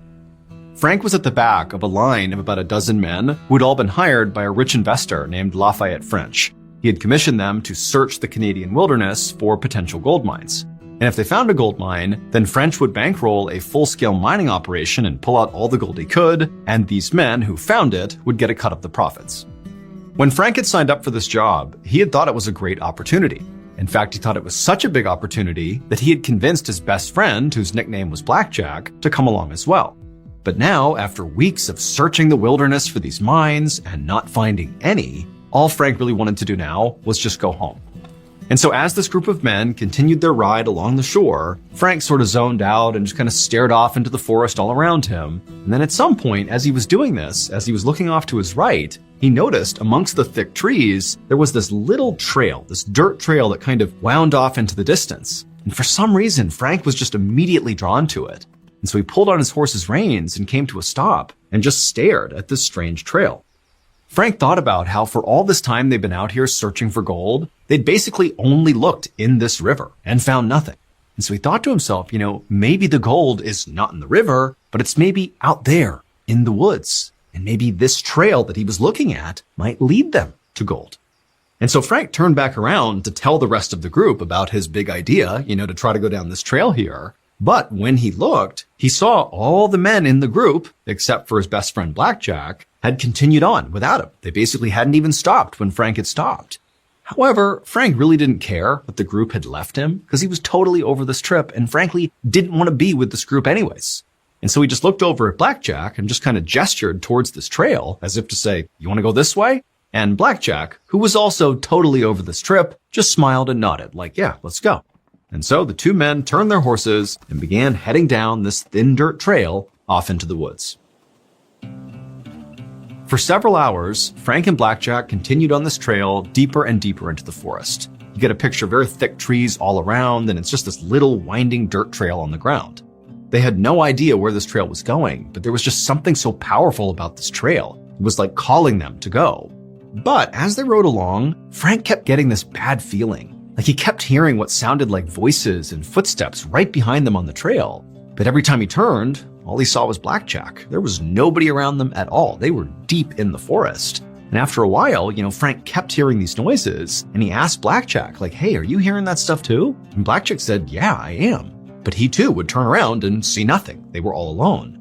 Frank was at the back of a line of about a dozen men who had all been hired by a rich investor named Lafayette French. He had commissioned them to search the Canadian wilderness for potential gold mines. And if they found a gold mine, then French would bankroll a full-scale mining operation and pull out all the gold he could, and these men who found it would get a cut of the profits. When Frank had signed up for this job, he had thought it was a great opportunity. In fact, he thought it was such a big opportunity that he had convinced his best friend, whose nickname was Blackjack, to come along as well. But now, after weeks of searching the wilderness for these mines and not finding any, all Frank really wanted to do now was just go home. And so as this group of men continued their ride along the shore, Frank sort of zoned out and just kind of stared off into the forest all around him. And then at some point, as he was doing this, as he was looking off to his right, he noticed amongst the thick trees, there was this little trail, this dirt trail that kind of wound off into the distance. And for some reason, Frank was just immediately drawn to it. And so he pulled on his horse's reins and came to a stop and just stared at this strange trail. Frank thought about how for all this time they'd been out here searching for gold, they'd basically only looked in this river and found nothing. And so he thought to himself, maybe the gold is not in the river, but it's maybe out there in the woods. And maybe this trail that he was looking at might lead them to gold. And so Frank turned back around to tell the rest of the group about his big idea, to try to go down this trail here. But when he looked, he saw all the men in the group, except for his best friend Blackjack, had continued on without him. They basically hadn't even stopped when Frank had stopped. However, Frank really didn't care that the group had left him because he was totally over this trip and frankly didn't want to be with this group anyways. And so he just looked over at Blackjack and just kind of gestured towards this trail as if to say, "You want to go this way?" And Blackjack, who was also totally over this trip, just smiled and nodded like, "Yeah, let's go." And so the two men turned their horses and began heading down this thin dirt trail off into the woods. For several hours, Frank and Blackjack continued on this trail deeper and deeper into the forest. You get a picture of very thick trees all around, and it's just this little winding dirt trail on the ground. They had no idea where this trail was going, but there was just something so powerful about this trail. It was like calling them to go. But as they rode along, Frank kept getting this bad feeling. Like he kept hearing what sounded like voices and footsteps right behind them on the trail. But every time he turned, all he saw was Blackjack. There was nobody around them at all. They were deep in the forest. And after a while, Frank kept hearing these noises and he asked Blackjack, like, "Hey, are you hearing that stuff too?" And Blackjack said, "Yeah, I am." But he too would turn around and see nothing. They were all alone.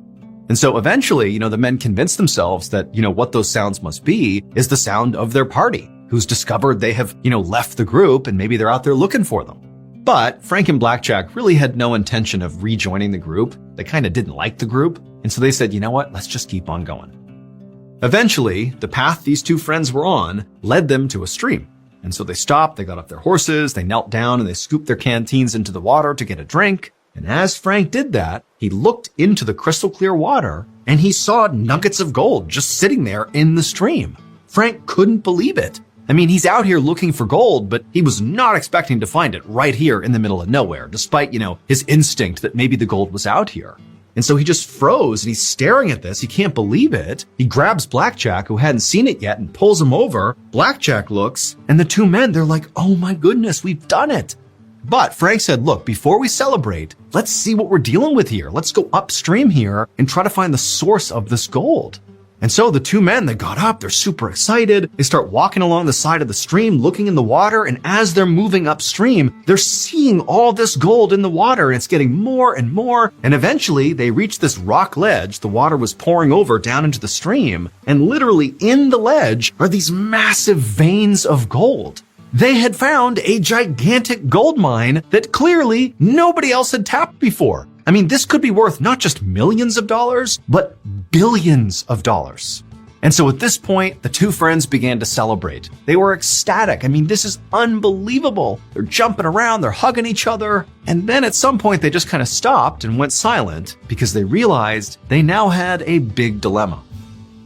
And so eventually, the men convinced themselves that, what those sounds must be is the sound of their party, who's discovered they have, left the group and maybe they're out there looking for them. But Frank and Blackjack really had no intention of rejoining the group. They kind of didn't like the group. And so they said, "You know what? Let's just keep on going." Eventually, the path these two friends were on led them to a stream. And so they stopped, they got off their horses, they knelt down and they scooped their canteens into the water to get a drink. And as Frank did that, he looked into the crystal clear water and he saw nuggets of gold just sitting there in the stream. Frank couldn't believe it. I mean, he's out here looking for gold, but he was not expecting to find it right here in the middle of nowhere, despite, his instinct that maybe the gold was out here. And so he just froze and he's staring at this. He can't believe it. He grabs Blackjack, who hadn't seen it yet, and pulls him over. Blackjack looks, and the two men, they're like, oh my goodness, we've done it. But Frank said, look, before we celebrate, let's see what we're dealing with here. Let's go upstream here and try to find the source of this gold. And so the two men, they got up, they're super excited. They start walking along the side of the stream, looking in the water. And as they're moving upstream, they're seeing all this gold in the water, and it's getting more and more. And eventually they reach this rock ledge. The water was pouring over down into the stream. And literally in the ledge are these massive veins of gold. They had found a gigantic gold mine that clearly nobody else had tapped before. I mean, this could be worth not just millions of dollars, but billions of dollars. And so at this point, the two friends began to celebrate. They were ecstatic. I mean, this is unbelievable. They're jumping around, they're hugging each other. And then at some point, they just kind of stopped and went silent because they realized they now had a big dilemma.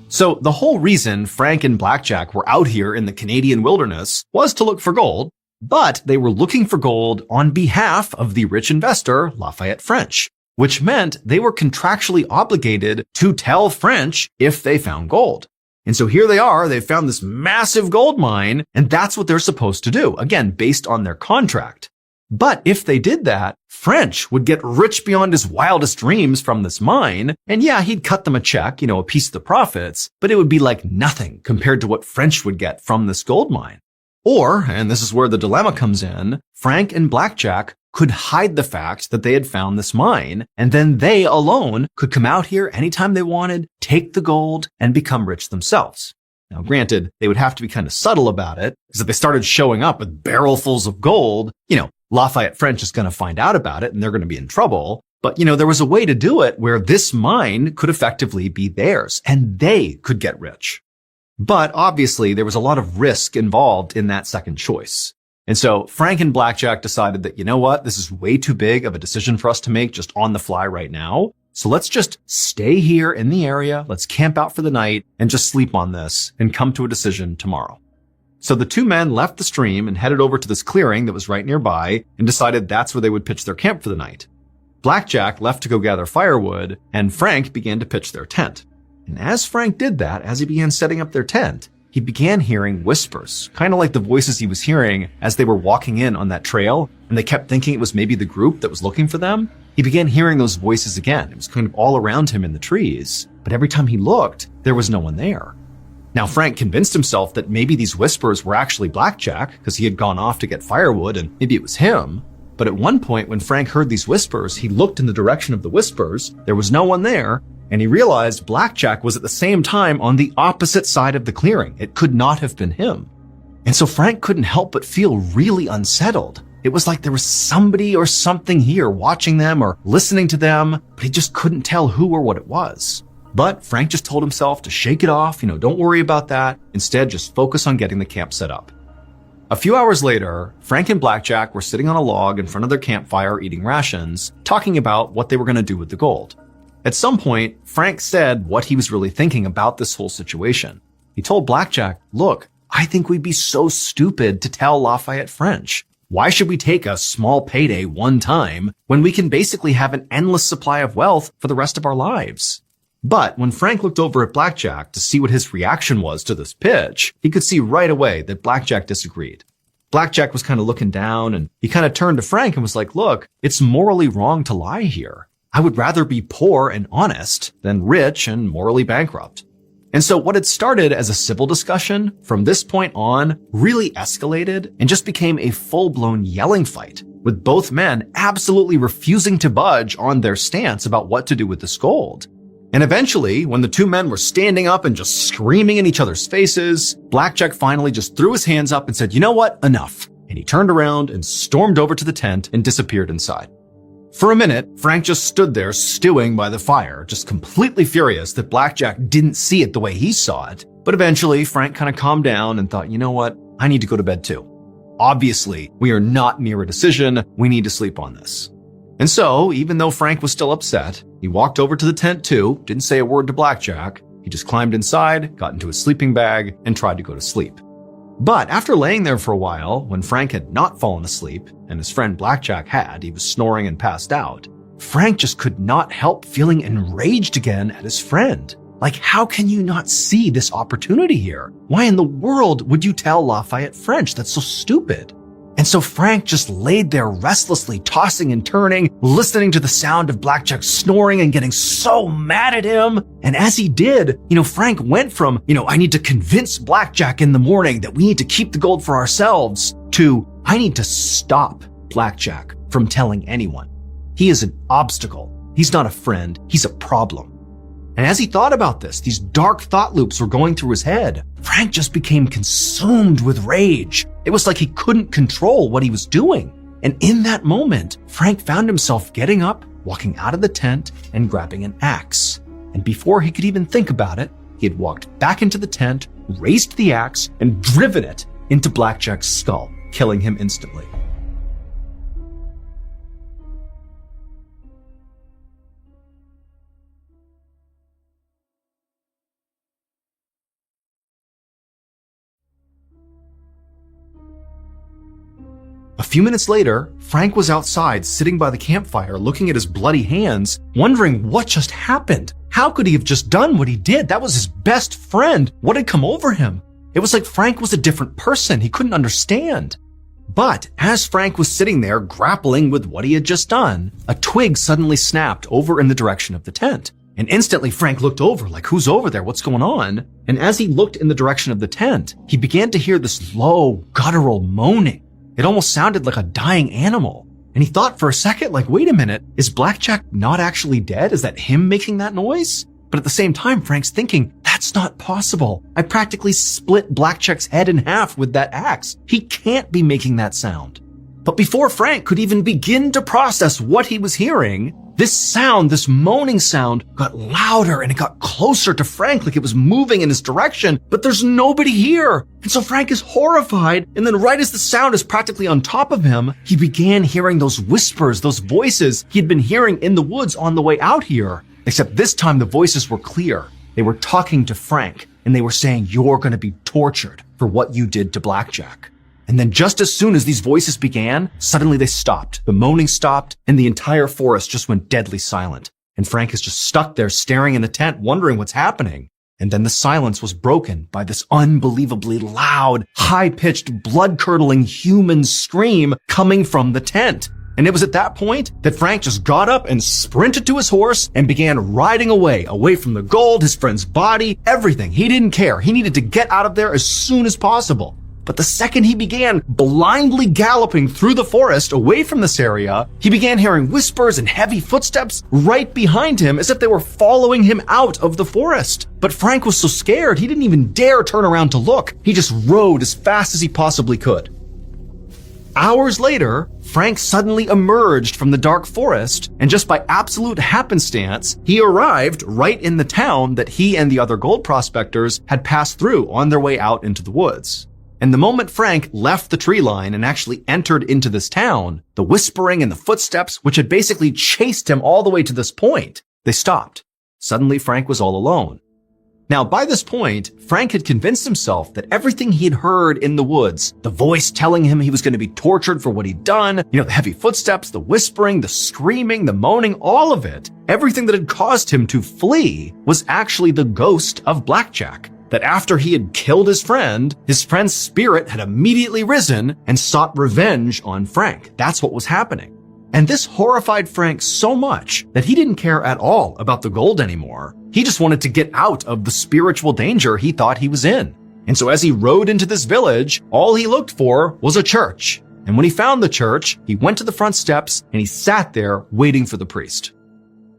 So the whole reason Frank and Blackjack were out here in the Canadian wilderness was to look for gold, but they were looking for gold on behalf of the rich investor, Lafayette French, which meant they were contractually obligated to tell French if they found gold. And so here they are, they found this massive gold mine, and that's what they're supposed to do, again, based on their contract. But if they did that, French would get rich beyond his wildest dreams from this mine. And yeah, he'd cut them a check, a piece of the profits, but it would be like nothing compared to what French would get from this gold mine. Or, and this is where the dilemma comes in, Frank and Blackjack could hide the fact that they had found this mine, and then they alone could come out here anytime they wanted, take the gold, and become rich themselves. Now, granted, they would have to be kind of subtle about it, because if they started showing up with barrelfuls of gold, Lafayette French is going to find out about it and they're going to be in trouble. But, there was a way to do it where this mine could effectively be theirs and they could get rich. But obviously, there was a lot of risk involved in that second choice. And so Frank and Blackjack decided that, this is way too big of a decision for us to make just on the fly right now. So let's just stay here in the area. Let's camp out for the night and just sleep on this and come to a decision tomorrow. So the two men left the stream and headed over to this clearing that was right nearby and decided that's where they would pitch their camp for the night. Blackjack left to go gather firewood, and Frank began to pitch their tent. And as Frank did that, as he began setting up their tent, he began hearing whispers, kind of like the voices he was hearing as they were walking in on that trail, and they kept thinking it was maybe the group that was looking for them. He began hearing those voices again. It was kind of all around him in the trees, but every time he looked, there was no one there. Now, Frank convinced himself that maybe these whispers were actually Blackjack because he had gone off to get firewood and maybe it was him. But at one point when Frank heard these whispers, he looked in the direction of the whispers. There was no one there. And he realized Blackjack was at the same time on the opposite side of the clearing. It could not have been him. And so Frank couldn't help but feel really unsettled. It was like there was somebody or something here watching them or listening to them, but he just couldn't tell who or what it was. But Frank just told himself to shake it off, don't worry about that. Instead, just focus on getting the camp set up. A few hours later, Frank and Blackjack were sitting on a log in front of their campfire eating rations, talking about what they were going to do with the gold. At some point, Frank said what he was really thinking about this whole situation. He told Blackjack, look, I think we'd be so stupid to tell Lafayette French. Why should we take a small payday one time when we can basically have an endless supply of wealth for the rest of our lives? But when Frank looked over at Blackjack to see what his reaction was to this pitch, he could see right away that Blackjack disagreed. Blackjack was kind of looking down and he kind of turned to Frank and was like, look, it's morally wrong to lie here. I would rather be poor and honest than rich and morally bankrupt. And so what had started as a civil discussion from this point on really escalated and just became a full-blown yelling fight, with both men absolutely refusing to budge on their stance about what to do with this gold. And eventually, when the two men were standing up and just screaming in each other's faces, Blackjack finally just threw his hands up and said, you know what? Enough. And he turned around and stormed over to the tent and disappeared inside. For a minute, Frank just stood there stewing by the fire, just completely furious that Blackjack didn't see it the way he saw it. But eventually, Frank kind of calmed down and thought, you know what? I need to go to bed too. Obviously, we are not near a decision. We need to sleep on this. And so, even though Frank was still upset, he walked over to the tent too, didn't say a word to Blackjack. He just climbed inside, got into his sleeping bag, and tried to go to sleep. But after laying there for a while, when Frank had not fallen asleep, and his friend Blackjack had, he was snoring and passed out, Frank just could not help feeling enraged again at his friend. Like, how can you not see this opportunity here? Why in the world would you tell Lafayette French? That's so stupid. And so Frank just laid there restlessly, tossing and turning, listening to the sound of Blackjack snoring and getting so mad at him. And as he did, Frank went from, I need to convince Blackjack in the morning that we need to keep the gold for ourselves, to, I need to stop Blackjack from telling anyone. He is an obstacle. He's not a friend. He's a problem. And as he thought about this, these dark thought loops were going through his head. Frank just became consumed with rage. It was like he couldn't control what he was doing. And in that moment, Frank found himself getting up, walking out of the tent, and grabbing an axe. And before he could even think about it, he had walked back into the tent, raised the axe, and driven it into Blackjack's skull, killing him instantly. A few minutes later, Frank was outside sitting by the campfire looking at his bloody hands, wondering what just happened. How could he have just done what he did? That was his best friend. What had come over him? It was like Frank was a different person. He couldn't understand. But as Frank was sitting there grappling with what he had just done, a twig suddenly snapped over in the direction of the tent. And instantly Frank looked over, like, who's over there? What's going on? And as he looked in the direction of the tent, he began to hear this low, guttural moaning. It almost sounded like a dying animal. And he thought for a second, like, wait a minute, is Blackjack not actually dead? Is that him making that noise? But at the same time, Frank's thinking, that's not possible. I practically split Blackjack's head in half with that axe. He can't be making that sound. But before Frank could even begin to process what he was hearing, this sound, this moaning sound, got louder and it got closer to Frank, like it was moving in his direction, but there's nobody here. And so Frank is horrified, and then right as the sound is practically on top of him, he began hearing those whispers, those voices he had been hearing in the woods on the way out here. Except this time the voices were clear. They were talking to Frank, and they were saying, you're going to be tortured for what you did to Blackjack. And then just as soon as these voices began, suddenly they stopped. The moaning stopped, and the entire forest just went deadly silent. And Frank is just stuck there staring in the tent, wondering what's happening. And then the silence was broken by this unbelievably loud, high-pitched, blood-curdling human scream coming from the tent. And it was at that point that Frank just got up and sprinted to his horse and began riding away from the gold, his friend's body, everything. He didn't care. He needed to get out of there as soon as possible. But the second he began blindly galloping through the forest away from this area, he began hearing whispers and heavy footsteps right behind him as if they were following him out of the forest. But Frank was so scared he didn't even dare turn around to look. He just rode as fast as he possibly could. Hours later, Frank suddenly emerged from the dark forest, and just by absolute happenstance, he arrived right in the town that he and the other gold prospectors had passed through on their way out into the woods. And the moment Frank left the tree line and actually entered into this town, the whispering and the footsteps, which had basically chased him all the way to this point, they stopped. Suddenly, Frank was all alone. Now, by this point, Frank had convinced himself that everything he had heard in the woods, the voice telling him he was going to be tortured for what he'd done, the heavy footsteps, the whispering, the screaming, the moaning, all of it, everything that had caused him to flee was actually the ghost of Blackjack. That after he had killed his friend's spirit had immediately risen and sought revenge on Frank. That's what was happening. And this horrified Frank so much that he didn't care at all about the gold anymore. He just wanted to get out of the spiritual danger he thought he was in. And so as he rode into this village, all he looked for was a church. And when he found the church, he went to the front steps and he sat there waiting for the priest.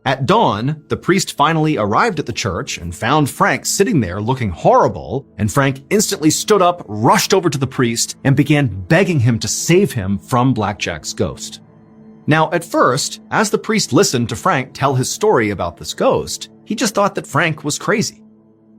At dawn, the priest finally arrived at the church and found Frank sitting there looking horrible, and Frank instantly stood up, rushed over to the priest, and began begging him to save him from Blackjack's ghost. Now, at first, as the priest listened to Frank tell his story about this ghost, he just thought that Frank was crazy.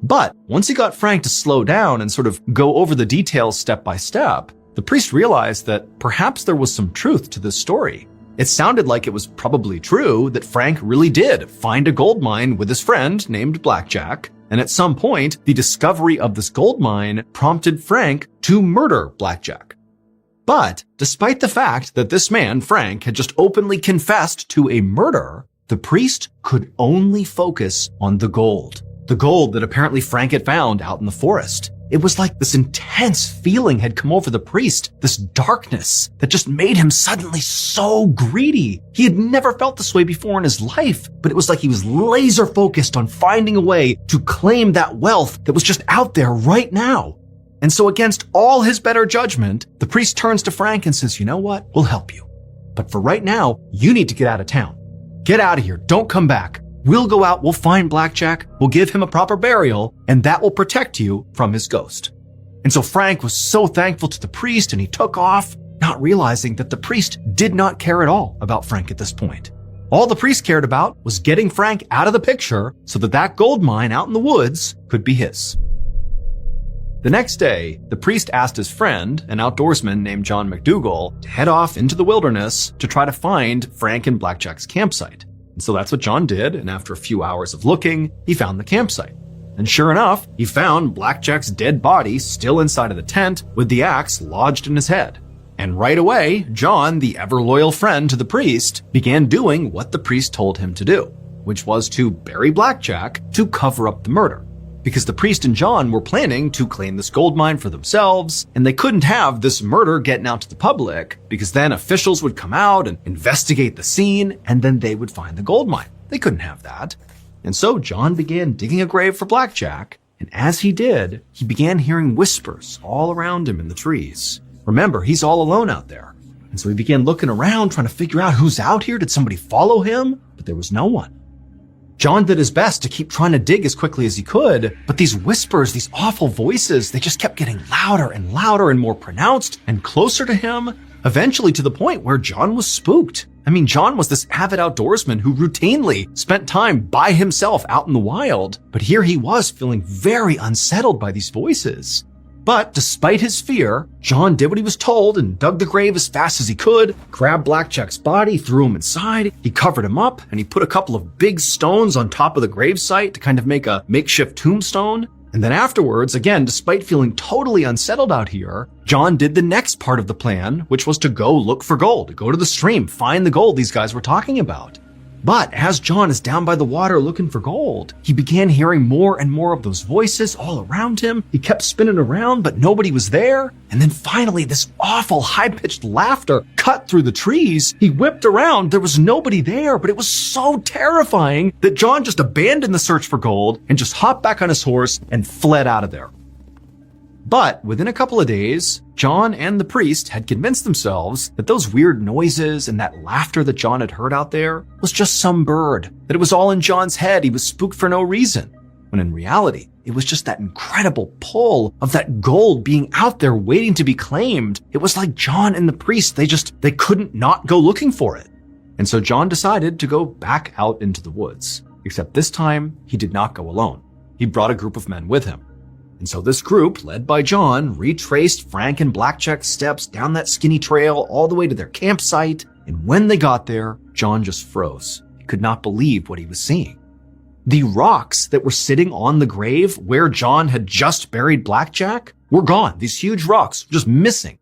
But once he got Frank to slow down and sort of go over the details step by step, the priest realized that perhaps there was some truth to this story. It sounded like it was probably true that Frank really did find a gold mine with his friend named Blackjack, And at some point, the discovery of this gold mine prompted Frank to murder Blackjack. But despite the fact that this man, Frank, had just openly confessed to a murder, the priest could only focus on the gold. The gold that apparently Frank had found out in the forest. It was like this intense feeling had come over the priest, this darkness that just made him suddenly so greedy. He had never felt this way before in his life, but it was like he was laser focused on finding a way to claim that wealth that was just out there right now. And so against all his better judgment, the priest turns to Frank and says, "You know what? We'll help you. But for right now, you need to get out of town. Get out of here. Don't come back. We'll go out, we'll find Blackjack, we'll give him a proper burial, and that will protect you from his ghost." And so Frank was so thankful to the priest and he took off, not realizing that the priest did not care at all about Frank at this point. All the priest cared about was getting Frank out of the picture so that that gold mine out in the woods could be his. The next day, the priest asked his friend, an outdoorsman named John McDougal, to head off into the wilderness to try to find Frank and Blackjack's campsite. And so that's what John did, and after a few hours of looking, he found the campsite. And sure enough, he found Blackjack's dead body still inside of the tent with the axe lodged in his head. And right away, John, the ever-loyal friend to the priest, began doing what the priest told him to do, which was to bury Blackjack to cover up the murder. Because the priest and John were planning to claim this gold mine for themselves, and they couldn't have this murder getting out to the public, because then officials would come out and investigate the scene, and then they would find the gold mine. They couldn't have that. And so John began digging a grave for Blackjack, and as he did, he began hearing whispers all around him in the trees. Remember, he's all alone out there. And so he began looking around, trying to figure out who's out here. Did somebody follow him? But there was no one. John did his best to keep trying to dig as quickly as he could, but these whispers, these awful voices, they just kept getting louder and louder and more pronounced and closer to him, eventually to the point where John was spooked. I mean, John was this avid outdoorsman who routinely spent time by himself out in the wild, but here he was feeling very unsettled by these voices. But despite his fear, John did what he was told and dug the grave as fast as he could, grabbed Blackjack's body, threw him inside, he covered him up, and he put a couple of big stones on top of the gravesite to kind of make a makeshift tombstone. And then afterwards, again, despite feeling totally unsettled out here, John did the next part of the plan, which was to go look for gold, go to the stream, find the gold these guys were talking about. But as John is down by the water looking for gold, he began hearing more and more of those voices all around him. He kept spinning around, but nobody was there. And then finally, this awful high-pitched laughter cut through the trees. He whipped around. There was nobody there, but it was so terrifying that John just abandoned the search for gold and just hopped back on his horse and fled out of there. But within a couple of days, John and the priest had convinced themselves that those weird noises and that laughter that John had heard out there was just some bird, that it was all in John's head, he was spooked for no reason. When in reality, it was just that incredible pull of that gold being out there waiting to be claimed. It was like John and the priest, they couldn't not go looking for it. And so John decided to go back out into the woods. Except this time, he did not go alone. He brought a group of men with him. And so this group, led by John, retraced Frank and Blackjack's steps down that skinny trail all the way to their campsite. And when they got there, John just froze. He could not believe what he was seeing. The rocks that were sitting on the grave where John had just buried Blackjack were gone. These huge rocks just missing.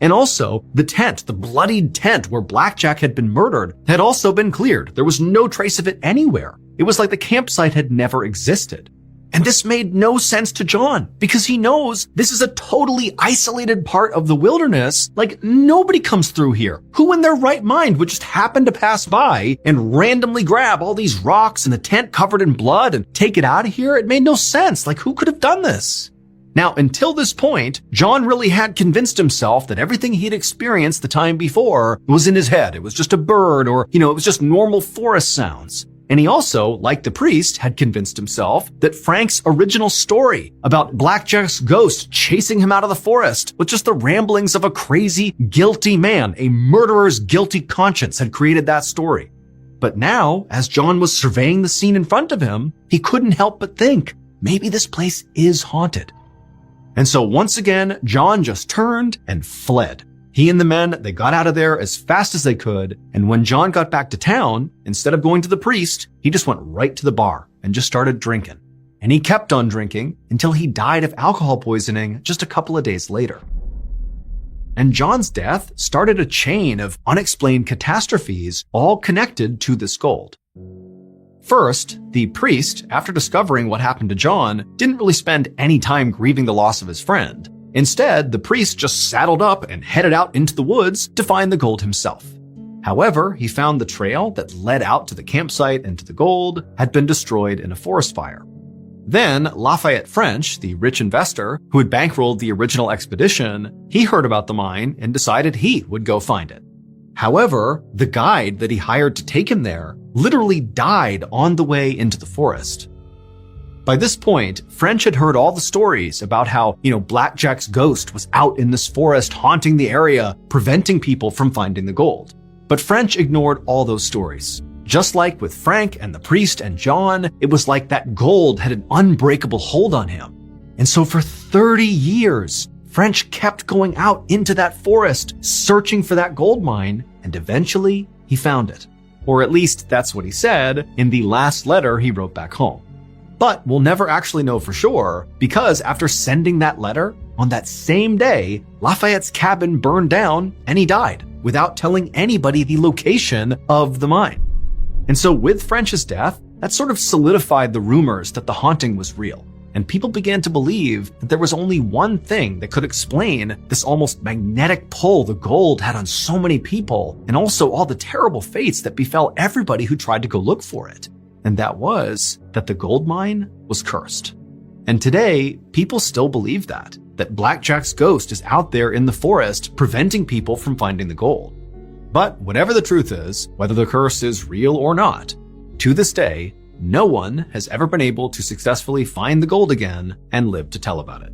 And also, the tent, the bloodied tent where Blackjack had been murdered, had also been cleared. There was no trace of it anywhere. It was like the campsite had never existed. And this made no sense to John because he knows this is a totally isolated part of the wilderness. Like, nobody comes through here. Who in their right mind would just happen to pass by and randomly grab all these rocks and the tent covered in blood and take it out of here? It made no sense. Like, who could have done this? Now, until this point, John really had convinced himself that everything he'd experienced the time before was in his head. It was just a bird or, it was just normal forest sounds. And he also, like the priest, had convinced himself that Frank's original story about Blackjack's ghost chasing him out of the forest was just the ramblings of a crazy, guilty man. A murderer's guilty conscience had created that story. But now, as John was surveying the scene in front of him, he couldn't help but think, maybe this place is haunted. And so once again, John just turned and fled. He and the men, they got out of there as fast as they could, and when John got back to town, instead of going to the priest, he just went right to the bar and just started drinking. and he kept on drinking until he died of alcohol poisoning just a couple of days later. And John's death started a chain of unexplained catastrophes all connected to this gold. First, the priest, after discovering what happened to John, didn't really spend any time grieving the loss of his friend. Instead, the priest just saddled up and headed out into the woods to find the gold himself. However, he found the trail that led out to the campsite and to the gold had been destroyed in a forest fire. Then, Lafayette French, the rich investor who had bankrolled the original expedition, he heard about the mine and decided he would go find it. However, the guide that he hired to take him there literally died on the way into the forest. By this point, French had heard all the stories about how, Blackjack's ghost was out in this forest haunting the area, preventing people from finding the gold. But French ignored all those stories. Just like with Frank and the priest and John, it was like that gold had an unbreakable hold on him. And so for 30 years, French kept going out into that forest, searching for that gold mine, and eventually he found it. Or at least that's what he said in the last letter he wrote back home. But we'll never actually know for sure, because after sending that letter, on that same day, Lafayette's cabin burned down and he died without telling anybody the location of the mine. And so with French's death, that sort of solidified the rumors that the haunting was real. And people began to believe that there was only one thing that could explain this almost magnetic pull the gold had on so many people, and also all the terrible fates that befell everybody who tried to go look for it. And that was that the gold mine was cursed. And today, people still believe that Blackjack's ghost is out there in the forest preventing people from finding the gold. But whatever the truth is, whether the curse is real or not, to this day, no one has ever been able to successfully find the gold again and live to tell about it.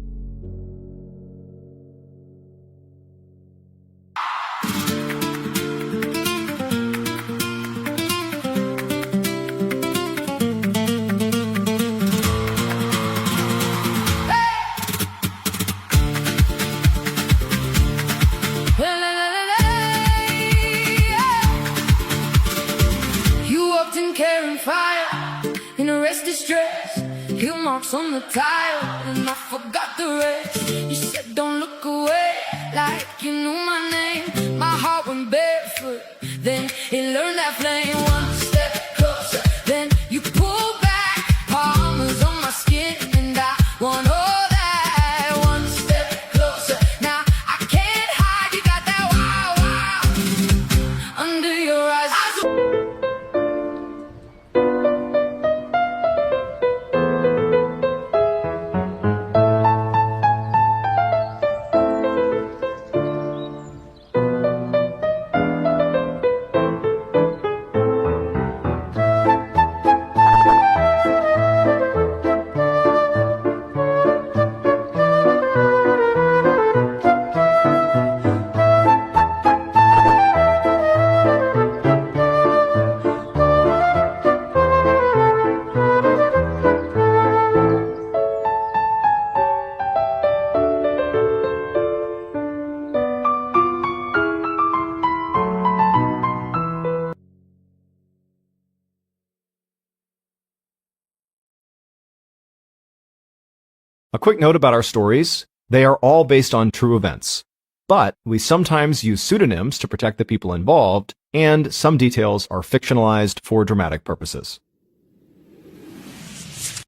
On the tile, and I forgot the rest. You said don't look away, like you knew my name. My heart went barefoot, then it learned that flame. One step closer, then you pull back. Palms on my skin, and I want all that. One step closer, now I can't hide. You got that wow, wow under your eyes. A quick note about our stories. They are all based on true events, but we sometimes use pseudonyms to protect the people involved, and some details are fictionalized for dramatic purposes.